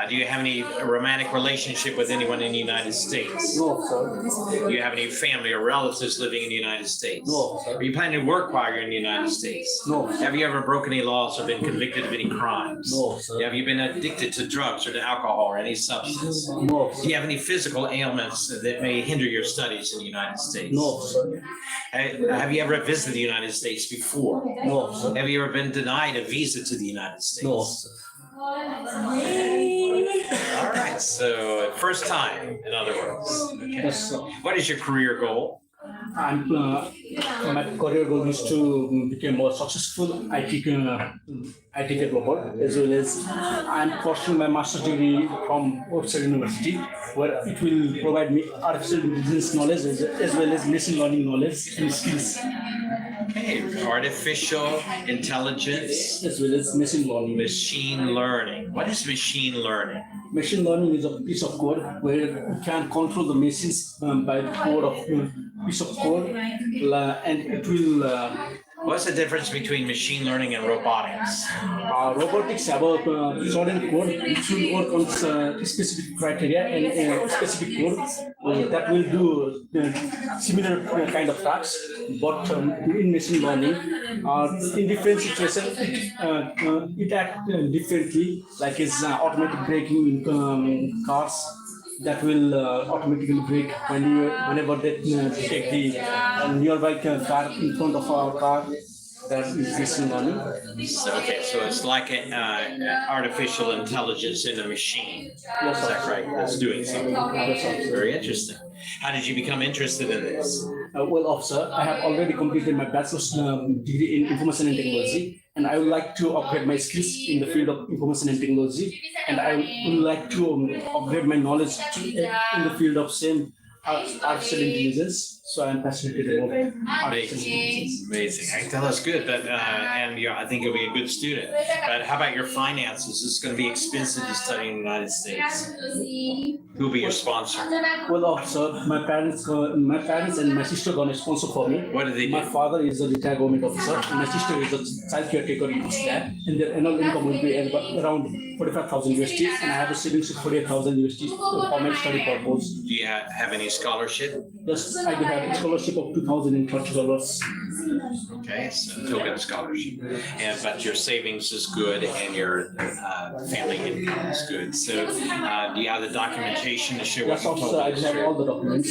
Do you have any romantic relationship with anyone in the United States? No, sir. Do you have any family or relatives living in the United States? No, sir. Are you planning to work while you're in the United States? No. Have you ever broken any laws or been convicted of any crimes? No, sir. Have you been addicted to drugs or to alcohol or any substance? No, Do you have any physical ailments that may hinder your studies in the United States? No, sir. Have you ever visited the United States before? No, sir. Have you ever been denied a visa to the United States? No, sir. All right, so first time, in other words. Okay. Yes, sir. What is your career goal? My career goal is to become more successful IT developer, as well as I'm pursuing my master's degree from Oxford University, where it will provide me artificial intelligence knowledge as well as machine learning knowledge and skills. Okay, artificial intelligence. As well as machine learning. Machine learning. What is machine learning? Machine learning is a piece of code where you can control the machines by the code of piece of code, and it will What's the difference between machine learning and robotics? Robotics have a certain code which will work on specific criteria and specific code that will do similar kind of tasks. But in machine learning, in different situations, it acts differently. Like it's automatic braking in cars that will automatically brake whenever they take the nearby car in front of our car. That is machine learning. So it's like an artificial intelligence in a machine. Yes, Is that right? That's doing something. Yes, sir. Very interesting. How did you become interested in this? Well, officer, I have already completed my bachelor's degree in information and technology, and I would like to upgrade my skills in the field of information and technology, and I would like to upgrade my knowledge in the field of same artificial intelligence. So I'm passionate about artificial intelligence. Amazing. I think that's good. But and I think you'll be a good student. But how about your finances? It's going to be expensive to study in the United States. Who will be your sponsor? Well, officer, my parents and my sister gonna sponsor for me. What do they do? My father is a retired government officer, and my sister is a child caretaker in Islam, and their annual income will be around 45,000 USD, and I have a savings of 48,000 USD for my study purpose. Do you have any scholarship? Yes, I do have a scholarship of $2,030. Okay, so token scholarship. But your savings is good and your family income is good. So do you have the documentation to show what Yes, you officer, I do have all the documents.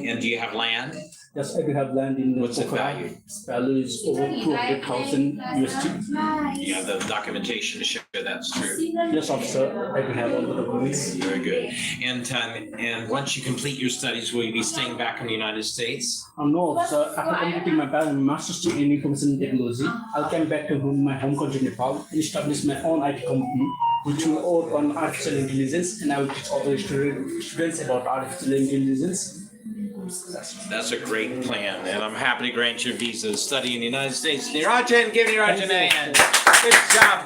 And do you have land? Yes, I do have land in What's the Pokhara. value? Its value is over 200,000 USD. Do you have the documentation to show that's true? Yes, officer, I do have all the documents. Very good. And once you complete your studies, will you be staying back in the United States? No, officer, after completing my master's degree in information technology, I'll come back to my home country, Nepal, and establish my own IT company, which will work on artificial intelligence, and I will teach other students about artificial intelligence. That's a great plan, and I'm happy to grant you a visa to study in the United States. Nirajan, give Nirajan a hand.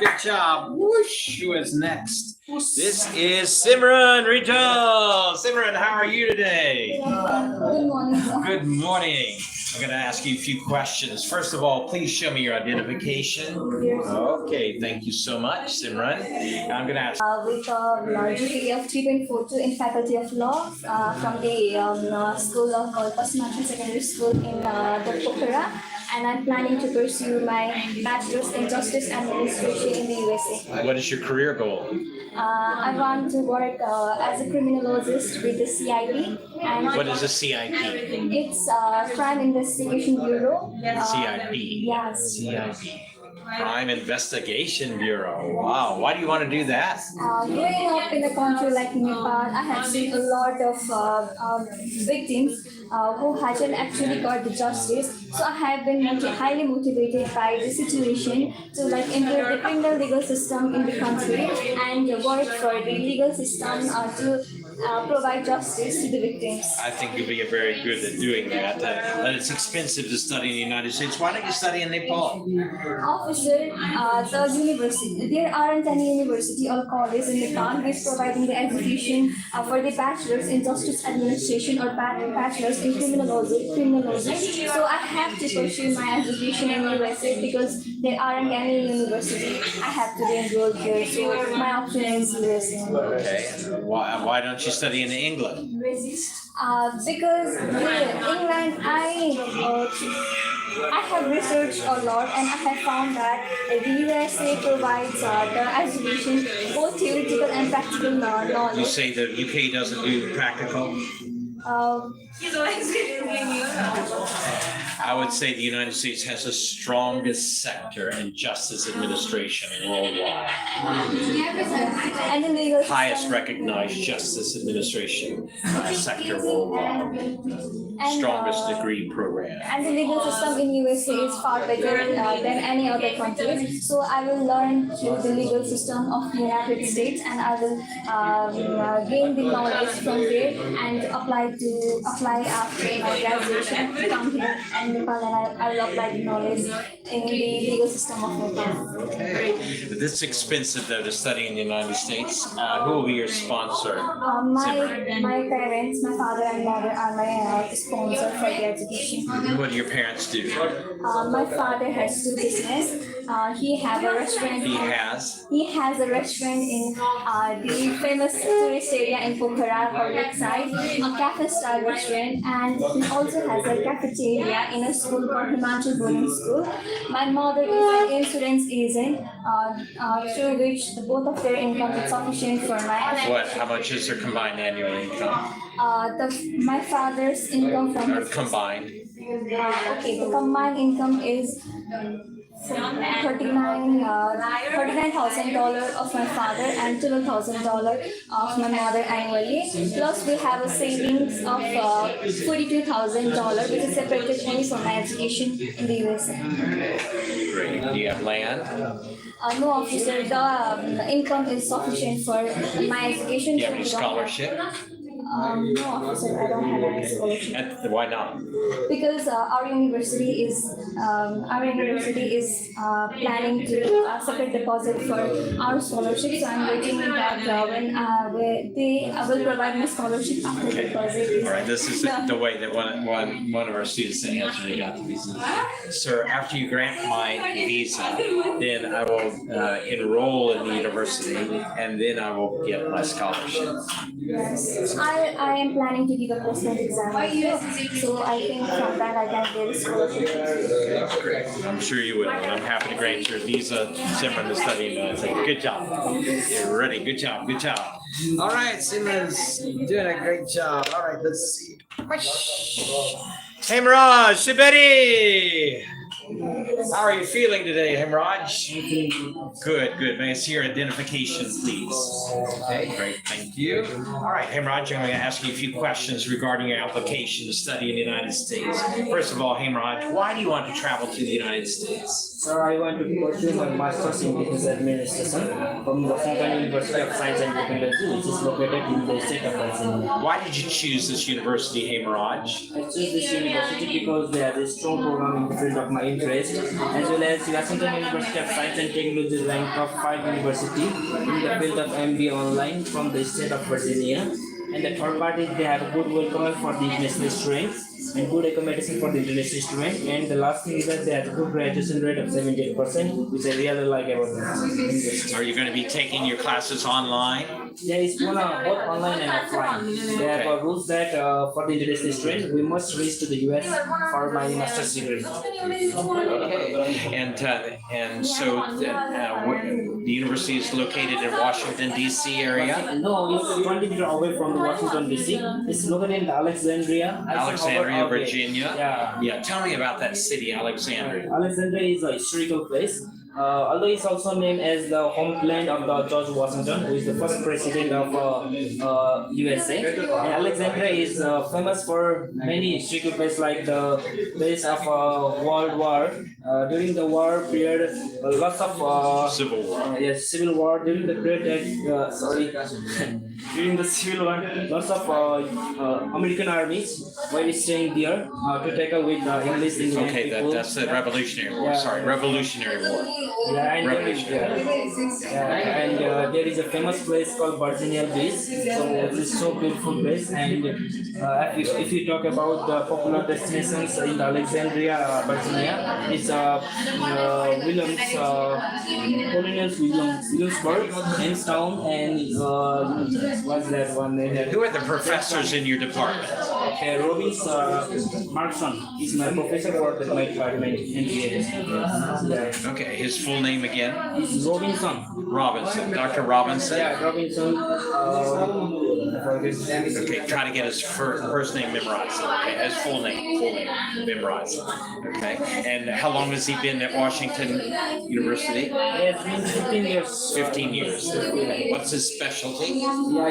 Good job. Whoosh, who is next? This is Simran Rijal. Simran, how are you today? Good morning, sir. Good morning. I'm going to ask you a few questions. First of all, please show me your identification. Okay, thank you so much, Simran. I'm going to ask. With a GPA of 3.42 in Faculty of Law from the School of Postmaster Secondary School in the Pokhara, and I'm planning to pursue my Bachelor's in Justice Administration in the USA. What is your career goal? I want to work as a criminologist with the CID. And What is a CIP? It's Crime Investigation Bureau. CIP. Yes. CIP. Crime Investigation Bureau. Wow. Why do you want to do that? Growing up in a country like Nepal, I have seen a lot of victims who hadn't actually got the justice. So I have been highly motivated by the situation to improve the criminal legal system in the country and work for the legal system to provide justice to the victims. I think you'll be very good at doing that. But it's expensive to study in the United States. Why don't you study in Nepal? Officer, the university, there aren't any university or college in Nepal which is providing the education for the bachelor's in justice administration or bachelor's in criminology. So I have to pursue my education in USA because there aren't any university. I have to be enrolled here. So my option is USA. Okay. Why don't you study in England? Because in England, I have researched a lot and I have found that the USA provides the education, both theoretical and practical You knowledge. say the UK doesn't do practical? I would say the United States has the strongest sector in justice administration worldwide. And the legal Highest recognized justice administration sector worldwide. Strongest degree program. And the legal system in USA is far better than any other country. So I will learn through the legal system of the United States, and I will gain the knowledge from there and apply after my graduation from here and Nepal, and I will apply the knowledge in the legal system of Nepal. Okay. This is expensive though to study in the United States. Who will be your sponsor? My parents, my father and mother are my sponsor for the education. What do your parents do? My father has two business. He have a restaurant. He has. He has a restaurant in the famous tourist area in Pokhara or Lakeside, a cafe-style restaurant, and he also has a cafeteria in a school called Himanchu Boarding School. My mother is an insurance agent, through which both of their income is sufficient for my. What? How much is their combined annual income? My father's income from Or his combined? okay, the combined income is $39,000 of my father and $12,000 of my mother annually. Plus, we have a savings of $42,000, which is separated only for my education in the USA. Great. Do you have land? No, officer, the income is sufficient for my education. Do you have any scholarship? No, officer, I don't have any scholarship. And why not? Because our university is planning to separate deposit for our scholarship. So I'm waiting that when they will provide me scholarship after the deposit. All right, this is the way that one of our students answered it got the visa. Sir, after you grant my visa, then I will enroll in the university, and then I will get my scholarship. Yes. I am planning to give a placement exam, so I think from that I can get a scholarship. I'm sure you will, and I'm happy to grant your visa, send to study in the United States. Good job. You're ready. Good job. Good job. All right, Simmons, you're doing a great job. All right, let's see. Hemraj, Siberi! How are you feeling today, Hemraj? Good, good. May I see your identification, please? Okay, great. Thank you. All right, Hemraj, I'm going to ask you a few questions regarding your application to study in the United States. First of all, Hemraj, why do you want to travel to the United States? Sir, I want to pursue my master's in business administration from Washington University of Science and Technology, which is located in the state of Virginia. Why did you choose this university, Hemraj? I chose this university because they have a strong program in the field of my interest, as well as Washington University of Science and Technology is ranked top 5 university in the field of MBA online from the state of Virginia. And the third part is they have a good welcome for the international students and good accommodation for the international student. And the last thing is that they have a good graduation rate of 78%, which I really like about them. Are you going to be taking your classes online? There is both online and offline. There are rules that for the international student, we must reach to the US for my master's degree. Okay. And so the university is located in Washington, D.C. area? No, it's 20 meters away from Washington, D.C. It's located in Alexandria. Alexandria, Virginia? Yeah. Yeah, tell me about that city, Alexandria. Alexandria is a historical place. Although it's also named as the homeland of the George Washington, who is the first president of USA. And Alexandria is famous for many historical places like the place of World War. During the war period, lots of Civil War. yes, Civil War. During the period, during the Civil War, lots of American armies were staying there to take away the English Indian Okay, people. that's the Revolutionary War. Yeah. Sorry, Revolutionary War. Yeah, and Revolutionary. there is a famous place called Virginia Beach. So it's so beautiful place. And if you talk about the popular destinations in Alexandria, Virginia, it's Williamsburg, Jamestown, and what's that one? Who are the professors in your department? Robbins Markson is my professor for my department. Yeah. Okay, his full name again? It's Robinson. Robinson, Dr. Robinson? Yeah, Robinson. Okay, try to get his first name memorized. Okay, his full name memorized. Okay, and how long has he been at Washington University? It's been 15 years. 15 years. Okay. What's his specialty? Yeah,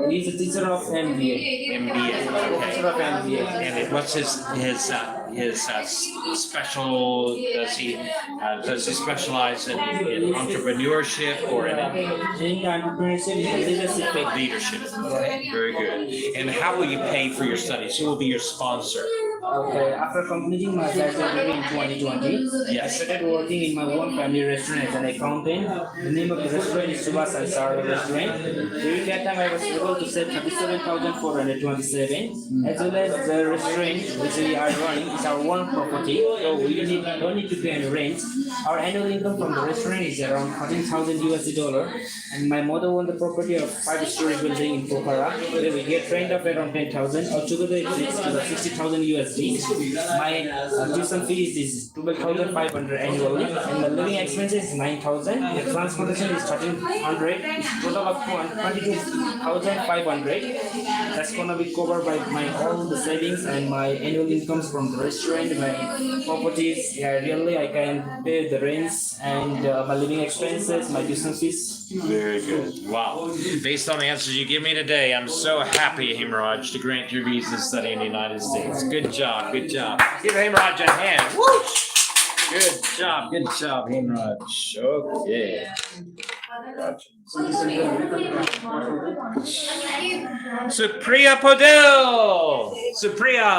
he's a teacher of MBA. MBA. Professor of Okay. MBA. And what's his special? Does he specialize in entrepreneurship or in entrepreneurship and leadership. leadership? Okay, very good. And how will you pay for your studies? Who will be your sponsor? Okay, after completing my bachelor degree in 2020, I started working in my own family restaurant as an accountant. The name of the restaurant is Subas and Sarah Restaurant. During that time, I was able to save 37,427, as well as the restaurant which we are running is our own property, so we don't need to pay any rent. Our annual income from the restaurant is around 14,000 USD dollar, and my mother owned the property of 5-story building in Pokhara, where we get rent of around 10,000. Altogether, it leads to the 60,000 USD. My tuition fee is 12,500 annually, and the living expenses is 9,000. The transportation is 1,300. Total of 22,500. That's gonna be covered by my all the savings and my annual incomes from the restaurant, my properties. Yeah, really, I can pay the rents and my living expenses, my tuition fees. Very good. Wow. Based on the answers you give me today, I'm so happy, Himraj, to grant your visa to study in the United States. Good job. Good job. Give Himraj a hand. Whoosh! Good job. Good job, Himraj. Okay. Supriya Podil. Supriya.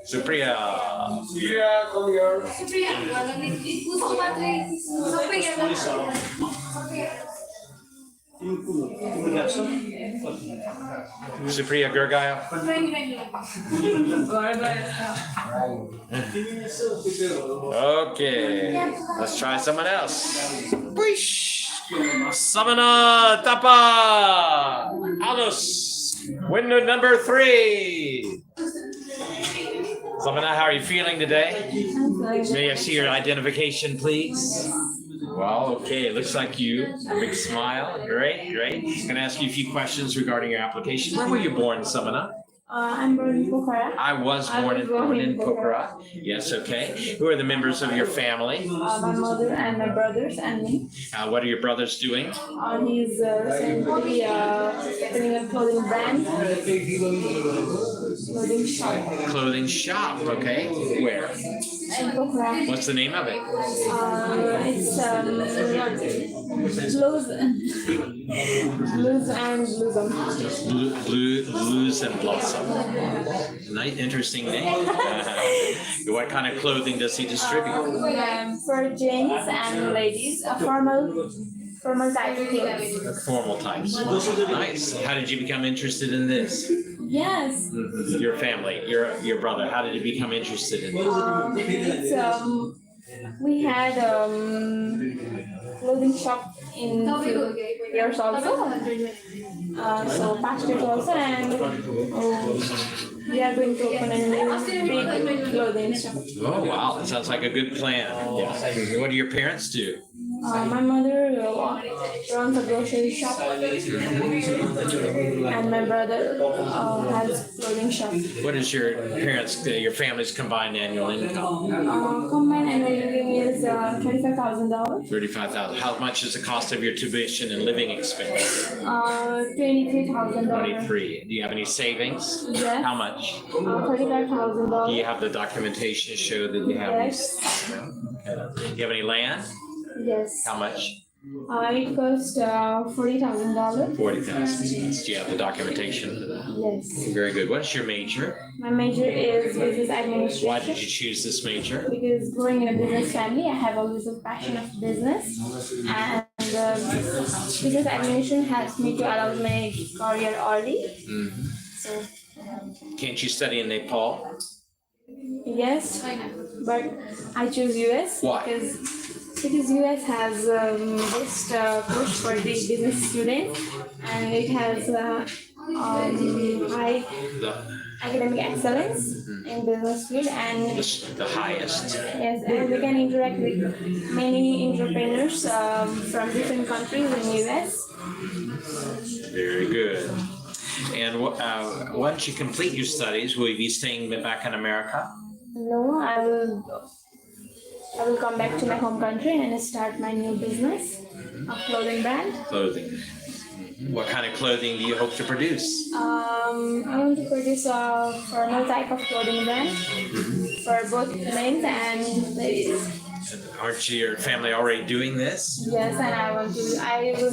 Supriya. Yeah, come here. Supriya Gurgayo. Okay, let's try someone else. Samana Tapa. Alus. Window number 3. Samana, how are you feeling today? May I see your identification, please? Well, okay, it looks like you. Big smile. Great, great. I'm going to ask you a few questions regarding your application. Where were you born, Samana? I'm born in Pokhara. I was born in Pokhara. Yes, okay. Who are the members of your family? My mother and my brothers and me. What are your brothers doing? He's recently opening a clothing brand. Clothing shop. Clothing shop, okay. Where? In Pokhara. What's the name of it? It's Blues and Blossom. Blues and Blossom. Nice, interesting name. What kind of clothing does he distribute? For gents and ladies, a formal type of things. Formal types. Nice. How did you become interested in this? Yes. Your family, your brother. How did you become interested in this? We had clothing shop in years also. So past years also, and we are going to open a new big clothing shop. Oh wow, that sounds like a good plan. Yeah. What do your parents do? My mother runs a grocery shop, and my brother has clothing shop. What is your family's combined annual income? Combined annual income is $35,000. $35,000. How much is the cost of your tuition and living expense? $23,000. 23. Do you have any savings? Yes. How much? $35,000. Do you have the documentation to show that you have Yes. these? No? Okay. Do you have any land? Yes. How much? It cost $40,000. 40,000. Do you have the documentation for that? Yes. Very good. What's your major? My major is business administration. Why did you choose this major? Because growing in a business family, I have always a passion of business, and business administration helps me to allow my career early. Mm-hmm. So Can't you study in Nepal? yes, but I choose US. Why? Because US has best push for the business students, and it has high academic excellence in business field, and The highest. yes, and we can interact with many entrepreneurs from different countries in US. Very good. And once you complete your studies, will you be staying back in America? No, I will come back to my home country and start my new business, a clothing brand. Clothing. What kind of clothing do you hope to produce? I want to produce a formal type of clothing brand for both men and ladies. Aren't your family already doing this? Yes, and I will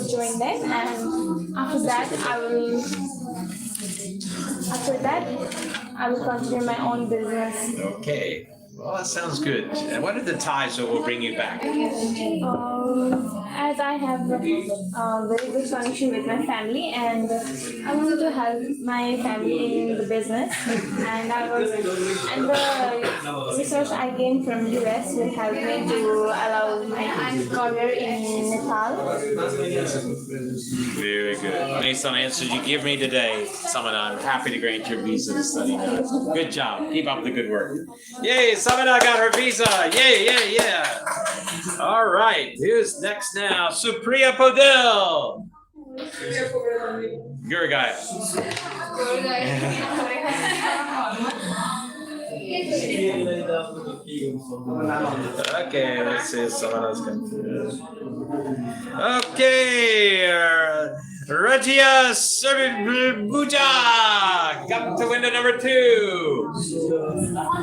join them, and after that I will After that, I will continue my own business. Okay. Well, that sounds good. And what are the ties that will bring you back? As I have a very good connection with my family, and I want to help my family in the business, and the research I gained from US will help me to allow my career in Nepal. Very good. Based on answers you give me today, Samana, I'm happy to grant your visa to study. Good job. Keep up the good work. Yay, Samana got her visa. Yay, yay, yeah. All right. Who's next now? Supriya Podil. Gurugaya. Okay, let's see if someone else can do it. Okay, Rajia Servibuja, come to window number 2.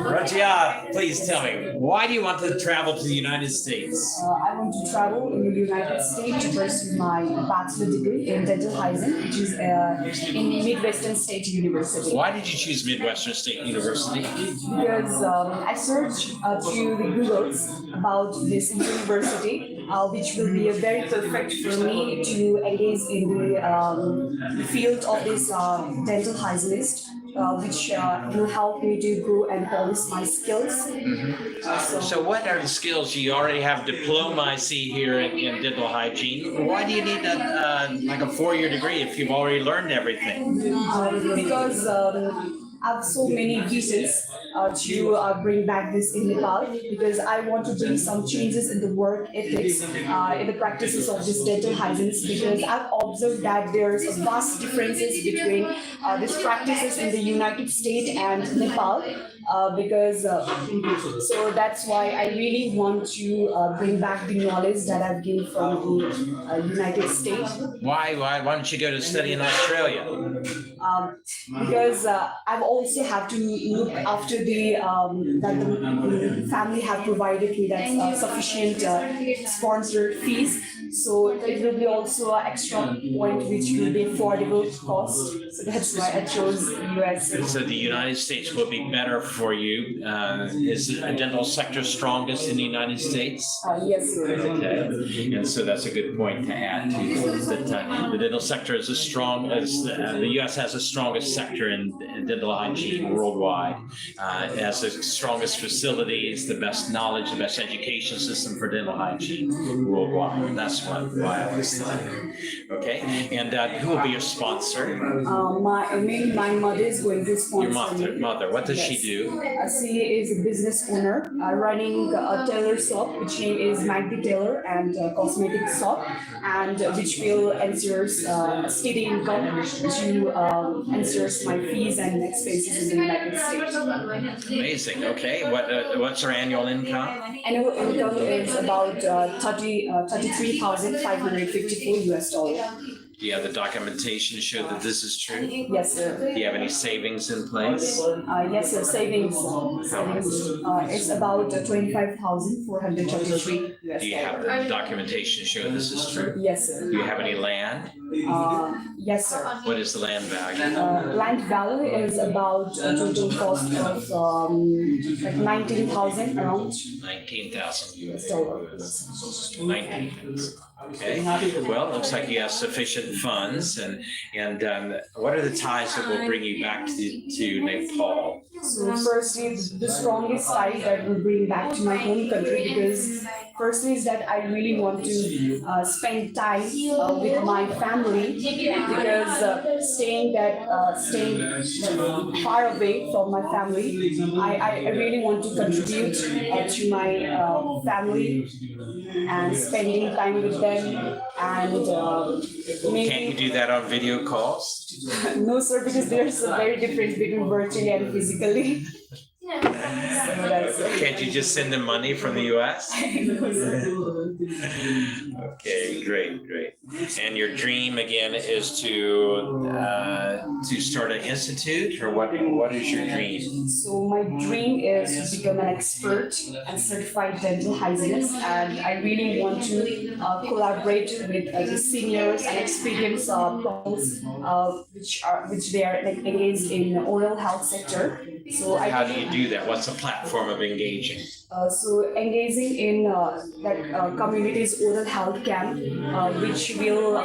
Rajia, please tell me, why do you want to travel to the United States? I want to travel in the United States to pursue my bachelor degree in dental hygiene, which is in Midwestern State University. Why did you choose Midwestern State University? Because I searched through the Googles about this university, which will be a very perfect for me to engage in the field of this dental hygienist, which will help me to grow and polish my skills. So what are the skills? You already have diploma, I see here in dental hygiene. Why do you need like a 4-year degree if you've already learned everything? Because I have so many visions to bring back this in Nepal, because I want to bring some changes in the work ethics, in the practices of this dental hygienists, because I've observed that there's a vast differences between these practices in the United States and Nepal. So that's why I really want to bring back the knowledge that I've gained from the United States. Why don't you go to study in Australia? Because I've also have to look after the that the family have provided me that sufficient sponsored fees. So it will be also an extra point which will be affordable cost. So that's why I chose the US. So the United States will be better for you. Is the dental sector strongest in the United States? Yes, sir. Okay, and so that's a good point to add to that the dental sector is as strong as the U.S. has the strongest sector in dental hygiene worldwide. It has the strongest facilities, the best knowledge, the best education system for dental hygiene worldwide. That's why I was saying. Okay, and who will be your sponsor? My mother is going to sponsor Your me. mother. What does she Yes. do? She is a business owner running a tailor shop, which name is Maggie Tailor and cosmetic shop, and which will ensure steady income to ensure my fees and expenses in the United States. Amazing. Okay, what's her annual income? Annual income is about 33,554 US dollars. Do you have the documentation to show that this is true? Yes, sir. Do you have any savings in place? Yes, sir. Savings. It's about 25,433 US Do you have dollars. the documentation to show this is true? Yes, sir. Do you have any land? Yes, sir. What is the land value? Land value is about a total cost of like 19,000 around 19,000 US dollars. 19,000. Okay. Well, it looks like you have sufficient funds, and what are the ties that will bring you back to Nepal? So firstly, the strongest tie that will bring back to my home country, because firstly is that I really want to spend time with my family, because staying far away from my family, I really want to contribute to my family and spending time with them, and maybe. Can't you do that on video calls? No, sir, because there's a very difference between virtually and physically. So that's Can't you just send them money from the U.S.? Okay, great. And your dream again is to start an institute, or what is your dream? So my dream is to become an expert and certified dental hygienist, and I really want to collaborate with the seniors and experienced pros, which they are like engaged in oral health sector. So How do you do that? What's the platform of engaging? So engaging in that community's oral health camp, which will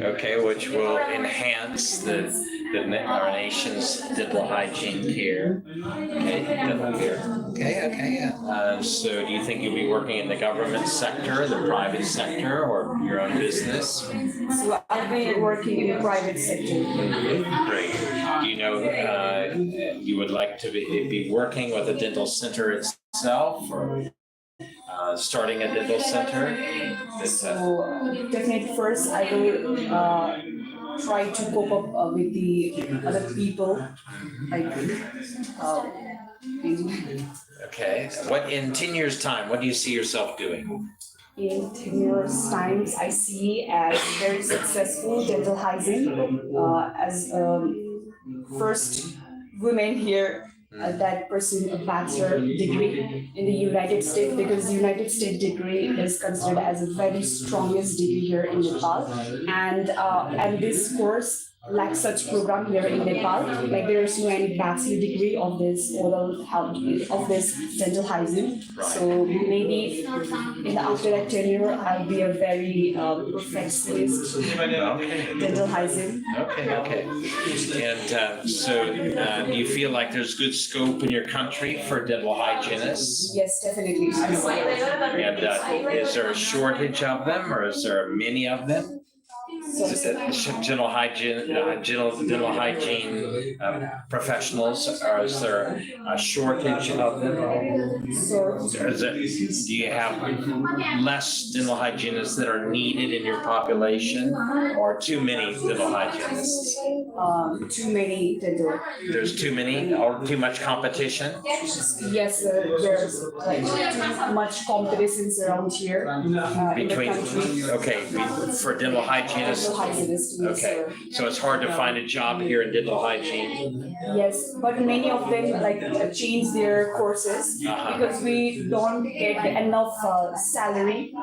Okay, which will enhance our nation's dental hygiene care. Okay, dental care. Okay, yeah. So do you think you'll be working in the government sector, the private sector, or your own business? So I'll be working in the private sector. Great. Do you know you would like to be working with a dental center itself, or starting a dental center? So definitely first I will try to cope up with the other people, like Okay. What in 10 years' time? What do you see yourself doing? in 10 years times I see as very successful dental hygiene, as first women here that pursue a bachelor degree in the United States, because the United States degree is considered as the very strongest degree here in Nepal, and this course lacks such program here in Nepal. Like there is no any bachelor degree of this oral health, of this dental hygiene. So maybe in after that tenure, I'll be a very perfectionist dental hygiene. Okay. And so do you feel like there's good scope in your country for dental hygienists? Yes, definitely. And is there a shortage of them, or is there many of them? Dental hygiene professionals, or is there a shortage of them? Do you have less dental hygienists that are needed in your population, or too many dental hygienists? Too many dental. There's too many, or too much competition? Yes, there's like too much competitions around here in the country. Okay, for dental hygienists. Okay, so it's hard to find a job here in dental hygiene. Yes, but many of them like change their courses because we don't get enough salary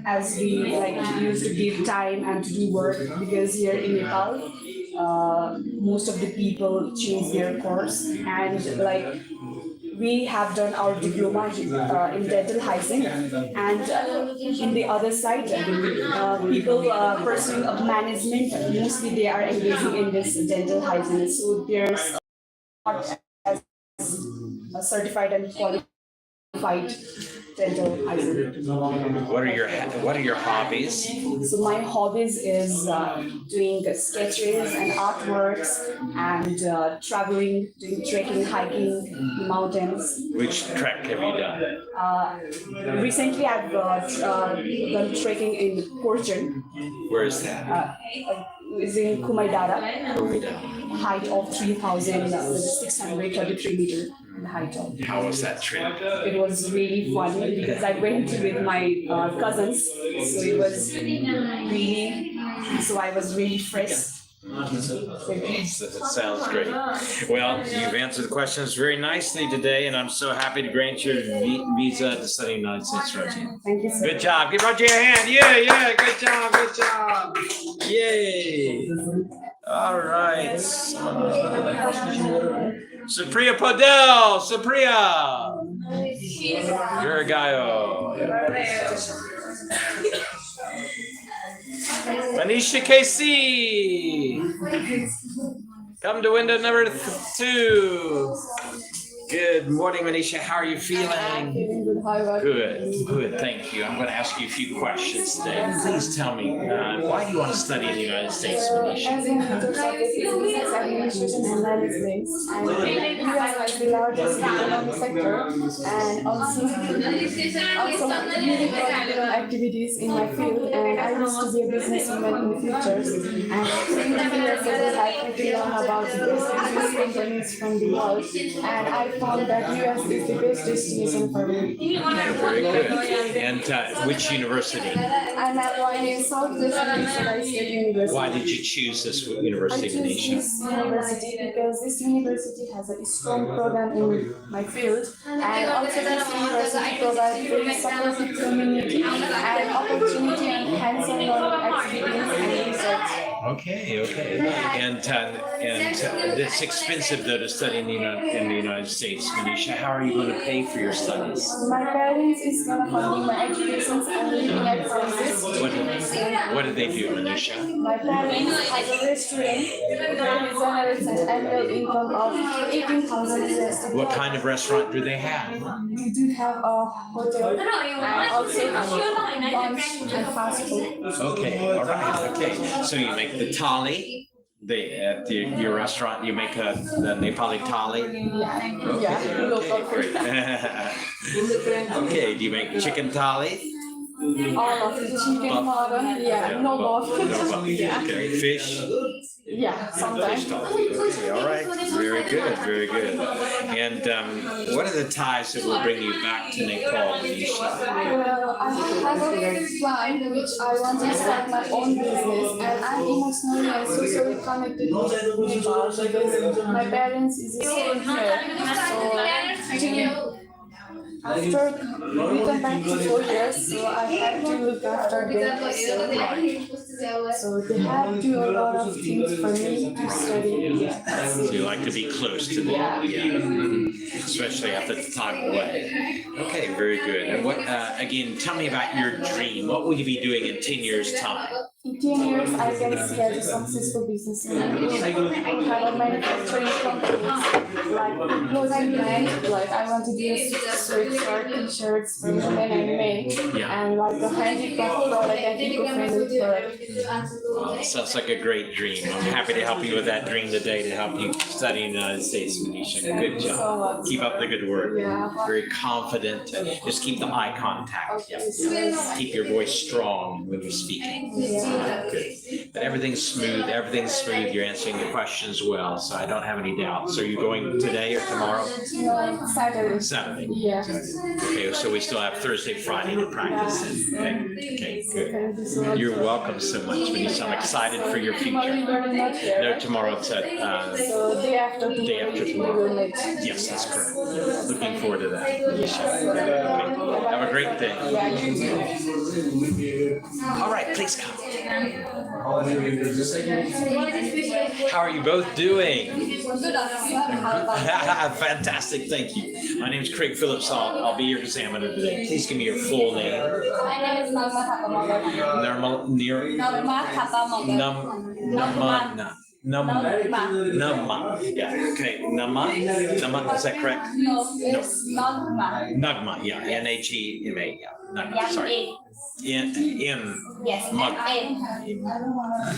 as we like used to give time and to do work, because here in Nepal, most of the people change their course, and like we have done our diploma in dental hygiene, and in the other side, people pursuing of management, mostly they are engaging in this dental hygiene. So there's not as a certified and qualified dental hygiene. What are your hobbies? So my hobbies is doing sketches and artworks, and traveling, doing trekking, hiking, mountains. Which trek have you done? Recently, I've done trekking in Portion. Where is that? It's in Kumaidara, height of 3,633 meters. Height of. How was that trip? It was really fun because I went with my cousins, so it was really. So I was really fresh. That sounds great. Well, you've answered the questions very nicely today, and I'm so happy to grant your visa to study in the United States, Roger. Thank you, sir. Good job. Give Roger a hand. Yeah. Good job. Yay. All right. Supriya Podel. Supriya. Virgayo. Manisha KC. Come to window number 2. Good morning, Manisha. How are you feeling? Good. Thank you. I'm going to ask you a few questions today. Please tell me, why do you want to study in the United States, Manisha? The largest economic sector, and also really practical activities in my field, and I used to be a businesswoman in the future, and 20 years ago I could learn about the business companies from the world, and I I found that US is the best destination for me. Very good. And which university? I'm applying in Southwestern State University. Why did you choose this I university, chose Manisha? this university because this university has a strong program in my field, and also this university provides very supportive community and opportunity and hands-on learning experience and research. Okay. And it's expensive though to study in the United States, Manisha. How are you going to pay for your studies? My parents is gonna fund my education and living expenses. What did they do, Manisha? My parents has a restaurant that generates an annual income of 18,000 USD. What kind of restaurant do they have? We do have a hotel and also lunch and fast food. Okay, all right, okay. So you make the thali. At your restaurant, you make the Nepali thali. Yeah, local food. Great. Okay, do you make chicken thali? All of the chicken, mutton, no both. No buff. Yeah. Okay, fish. Yeah, Fish sometimes. thali. Okay, all right. Very good. And what are the ties that will bring you back to Nepal, Manisha? Well, I have a plan which I want to start my own business, and I'm emotionally and socially connected with Nepal because my parents is staying here. So after return back to 4 years, so I have to look after them. So they have to do a lot of things for me to study. So you like to be close to them, yeah. Especially after the time away. Okay, very good. And what again? Tell me about your dream. What will you be doing in 10 years' time? In 10 years, I can see as a successful businessman. I have a manufacturing company, like clothing brand. Like I want to do a sweatshirt, t-shirts for women and men, and like a handicraft product and eco-friendly product. Well, sounds like a great dream. I'm happy to help you with that dream today to help you study in the United States, Manisha. Good job. Keep up the good work. Yeah. Very confident. Just keep the eye contact. Yeah. Keep your voice strong when you're speaking. Good. But everything's smooth. You're answering the questions well, so I don't have any doubts. Are you going today or tomorrow? Saturday. Saturday. Yeah. Okay, so we still have Thursday, Friday to practice. Okay, good. Thank you so much. You're welcome so much, Manisha. I'm excited for your future. No, tomorrow it's at So day after tomorrow. We will meet. yes, that's correct. Looking forward to that. Okay. Have a great day. Yeah, you too. All right, please come. How are you both doing? Fantastic, thank you. My name is Craig Phillips. I'll be your examiner today. Please give me your full name. My name is Norma Thapamagar. Nama. Yeah. Okay. Nama. Is that correct? No, it's Norma. Nagma. Yeah. N-A-G-M-A. Yeah. Nagma. Sorry. Yes,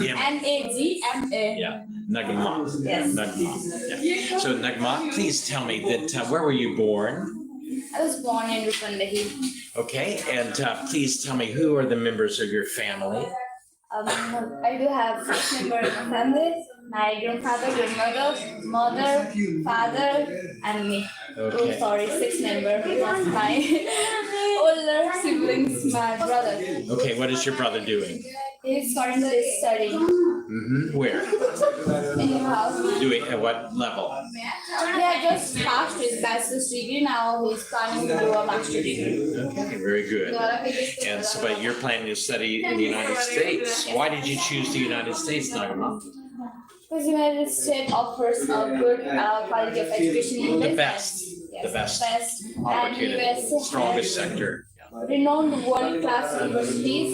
N-A-G-M-A. Yeah. Nagma. Yes. Nagma. Yeah. So Nagma, please tell me that where were you born? I was born in Rupandehi. Okay. And please tell me who are the members of your family? I do have 6 members of my family. My grandfather, grandmother, mother, father, and me. Okay. Oh, sorry, 6 members. Because my older siblings, my brother. Okay. What is your brother doing? He's currently studying Mm-hmm. Where? in his house. Doing at what level? Yeah, just passed his bachelor's degree. Now he's planning to do a master's degree. Okay, very good. And so, but you're planning to study in the United States. Why did you choose the United States, Nagama? Because the United States offers a good quality of education in The business. best. Yes, The best And opportunity, US strongest sector. renowned world-class universities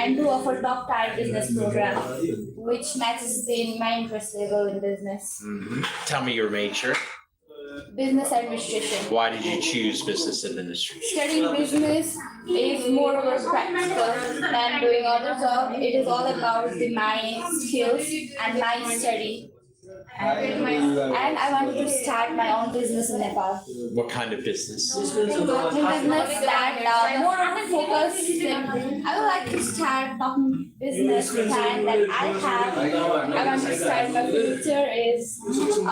and to offer top-tier business program, which matches my interest level in business. Mhm. Tell me your major. Business administration. Why did you choose business administration? Studying business is more of a practical than doing other job. It is all about the mind, skills, and mind study. And I wanted to start my own business in Nepal. What kind of business? The business that more on focus. I would like to start talking business plan that I have. I want to start my future is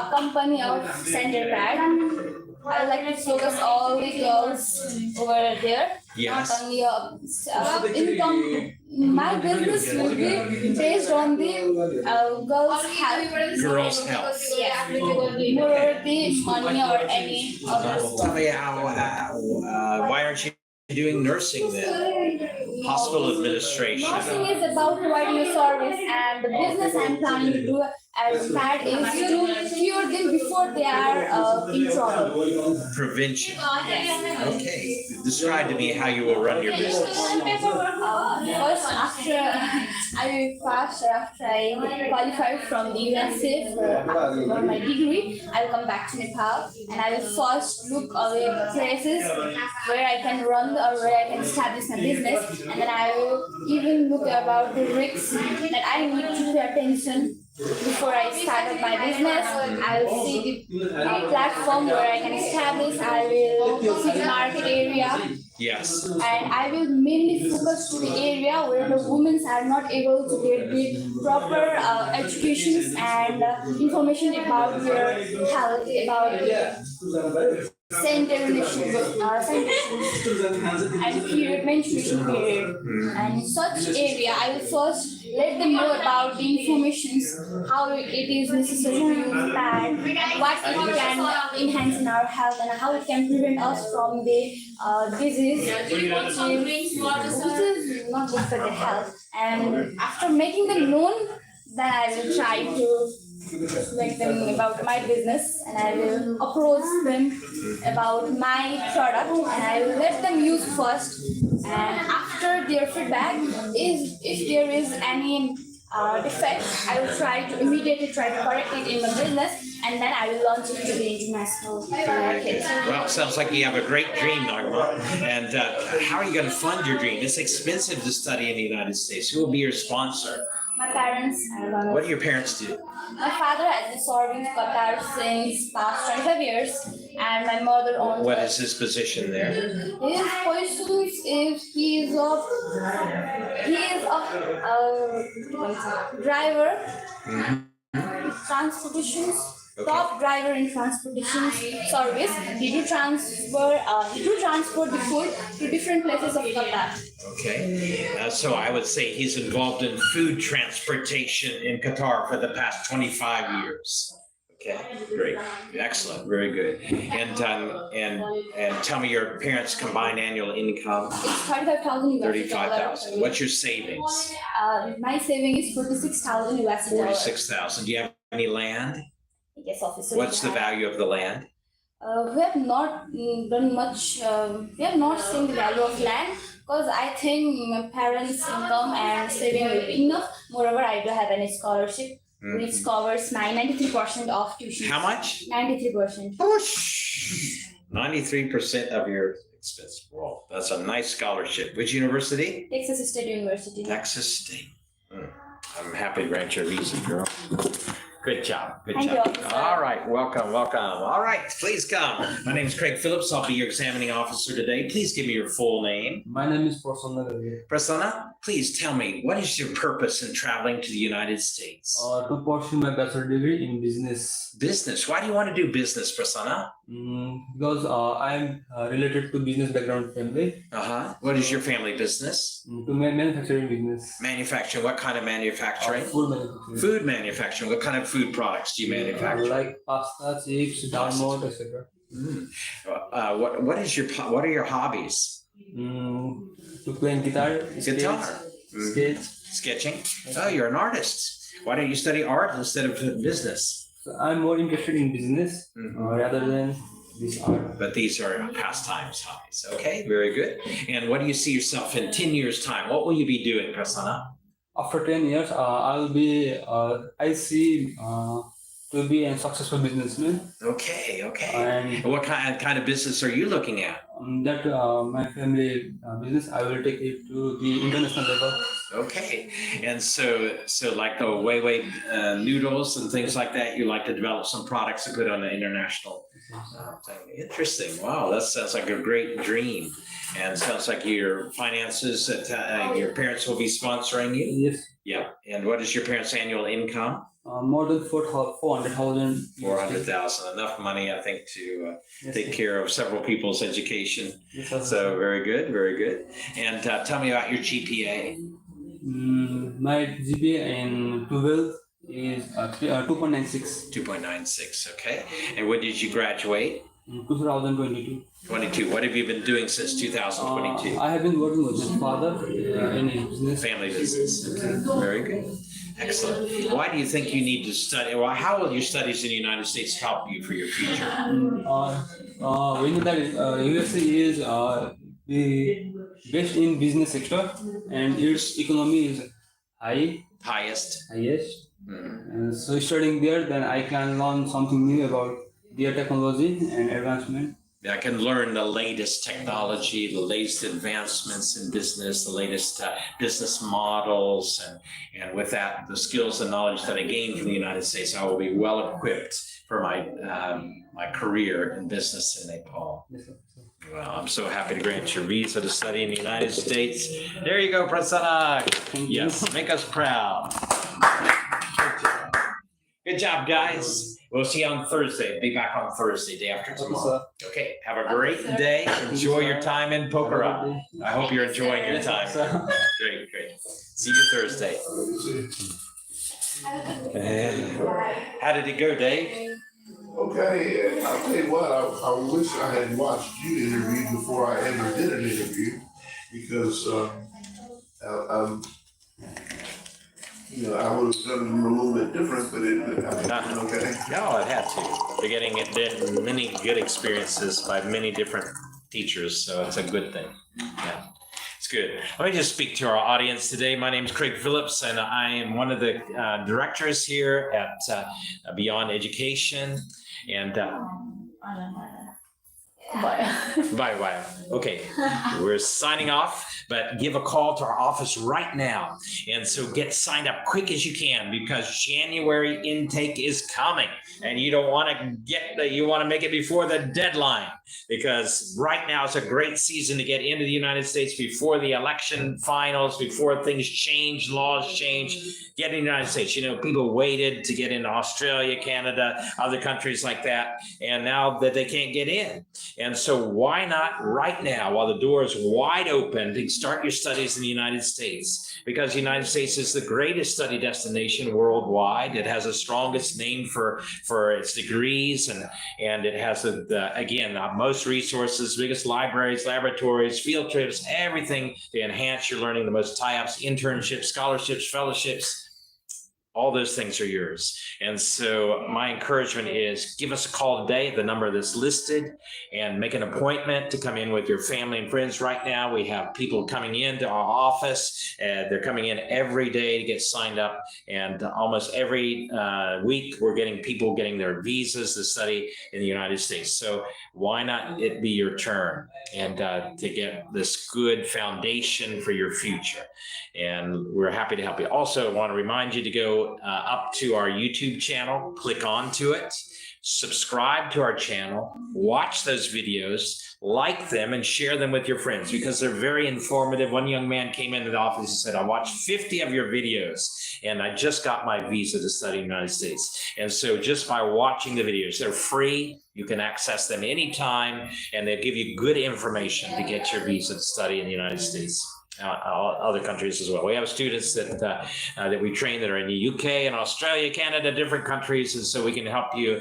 a company of center pad, I like to focus all the girls over there. Yes. Not only income. My business will be based on the girls' health. Girls' health. Yeah, more the money or any other. Tell me why aren't you doing nursing then? Hospital administration. Nursing is about providing a service, and the business I'm planning to do as that is to cure them before they are in trouble. Prevention. Okay. Describe to me how you will run your business. First, after I passed, or after I qualified from the USA for my degree, I will come back to Nepal and I will first look away places where I can run or where I can establish my business, and then I will even look about the risks that I need to pay attention before I start up my business. I will see the platform where I can establish. I will see the market area. Yes. And I will mainly focus to the area where the women are not able to get the proper education and information about their health, about the sanitation and period, menstruation period. And in such area, I will first let them know about the informations, how it is necessary to use pad, what it can enhance in our health, and how it can prevent us from the disease, which is not good for the health. And after making them known, then I will try to make them about my business, and I will approach them about my product, and I will let them use first. And after their feedback, if there is any defect, I will immediately try to correct it in my business, and then I will launch it to the international market. Well, sounds like you have a great dream, Nagma. And how are you going to fund your dream? It's expensive to study in the United States. Who will be your sponsor? My parents are one of. What do your parents do? My father has been serving Qatar since past 25 years, and my mother owns. What is his position there? His position is he is a driver, transportation. Okay. Top driver in transportation service. He do transport the food to different places of Qatar. Okay. So I would say he's involved in food transportation in Qatar for the past 25 years. Okay, great, excellent, very good. And tell me your parents' combined annual income. It's 35,000 US. 35,000. What's your savings? My saving is 46,000 US. 46,000. Do you have any land? Yes, officer. What's the value of the land? We have not done much. We have not seen the value of land because I think my parents' income and saving will be enough. Moreover, I do have any scholarship which covers my 93% of tuition. How much? 93%. 93% of your expense. Well, that's a nice scholarship. Which university? Texas State University. Texas State. I'm happy to grant your visa, girl. Good job. Good Thank job. you, officer. All right. Welcome. Welcome. All right. Please come. My name is Craig Phillips. I'll be your examining officer today. Please give me your full name. My name is Prasanna. Prasanna, please tell me, what is your purpose in traveling to the United States? To pursue my bachelor degree in business. Business. Why do you want to do business, Prasanna? Because I'm related to business background family. What is your family business? To manufacturing business. Manufacturing. What kind of manufacturing? Food manufacturing. Food manufacturing. What kind of food products do you manufacture? Like pasta, chips, dalmot, etc. What are your hobbies? To play guitar. Guitar. Sketch. Sketching. Oh, you're an artist. Why don't you study art instead of business? So I'm more interested in business rather than this art. But these are pastimes, hobbies. Okay, very good. And what do you see yourself in 10 years' time? What will you be doing, Prasanna? After 10 years, I'll be. I see to be a successful businessman. Okay. And What kind of business are you looking at? that my family business, I will take it to the international level. Okay, and so like the Weiwei noodles and things like that, you like to develop some products to put on the international thing. Interesting. Wow, that sounds like a great dream, and sounds like your finances that your parents will be sponsoring you. Yes. Yeah, And what is your parents' annual income? More than 400,000. 400,000. Enough money, I think, to Yes, take care of several people's education. Yes, sir. So very good, very good. And tell me about your GPA. My GPA in 12th is 2.96 2.96. Okay. And when did you graduate? in 2022. 22. What have you been doing since 2022? I have been working with my father in his business. Family business. Okay. Very good. Excellent. Why do you think you need to study? Well, how will your studies in the United States help you for your future? We know that USA is the best in business sector, and its economy is Highest. highest. Mhm. And so studying there, then I can learn something new about their technology and advancement. I can learn the latest technology, the latest advancements in business, the latest business models, and with that, the skills and knowledge that I gain from the United States, I will be well equipped for my career in business in Nepal. Yes, sir. Well, I'm so happy to grant your visa to study in the United States. There you go, Prasanna. Yes, make us proud. Good job, guys. We'll see you on Thursday. Be back on Thursday, day after tomorrow. Okay, have a great day. Enjoy your time in Pokhara. I hope you're enjoying your time. Great, great. See you Thursday. How did it go, Dave? Okay, I'll tell you what, I wish I had watched you interview before I ever did an interview, because, I would have done it a little bit different, but okay. No, it had to. You're getting many good experiences by many different teachers, so it's a good thing. Yeah. It's good. Let me just speak to our audience today. My name is Craig Phillips, and I am one of the directors here at Beyond Education. And bye. Okay, we're signing off, but give a call to our office right now. And so get signed up quick as you can, because January intake is coming, and you don't want to you want to make it before the deadline, because right now it's a great season to get into the United States before the election finals, before things change, laws change. Get in the United States. People waited to get into Australia, Canada, other countries like that, and now that they can't get in. And so why not right now, while the door is wide open, to start your studies in the United States? Because the United States is the greatest study destination worldwide. It has the strongest name for its degrees, and it has the most resources, biggest libraries, laboratories, field trips, everything to enhance your learning, the most tie-ups, internships, scholarships, fellowships. All those things are yours. And so my encouragement is give us a call today at the number that's listed, and make an appointment to come in with your family and friends. Right now, we have people coming into our office. They're coming in every day to get signed up. And almost every week, we're getting people getting their visas to study in the United States. So why not it be your turn, and to get this good foundation for your future? And we're happy to help you. Also, I want to remind you to go up to our YouTube channel, click onto it, subscribe to our channel, watch those videos, like them, and share them with your friends, because they're very informative. One young man came into the office and said, I watched 50 of your videos, and I just got my visa to study in the United States. And so just by watching the videos, they're free. You can access them anytime, and they'll give you good information to get your visa to study in the United States. Other countries as well. We have students that we train that are in the UK and Australia, Canada, different countries, and so we can help you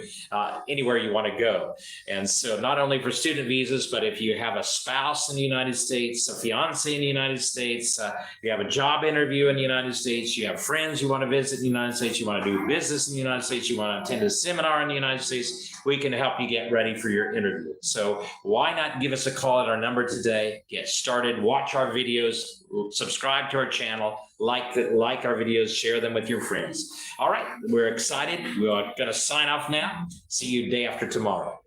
anywhere you want to go. And so not only for student visas, but if you have a spouse in the United States, a fiance in the United States, you have a job interview in the United States, you have friends you want to visit in the United States, you want to do business in the United States, you want to attend a seminar in the United States, we can help you get ready for your interview. So why not give us a call at our number today, get started, watch our videos, subscribe to our channel, like our videos, share them with your friends. All right, we're excited. We're going to sign off now. See you day after tomorrow.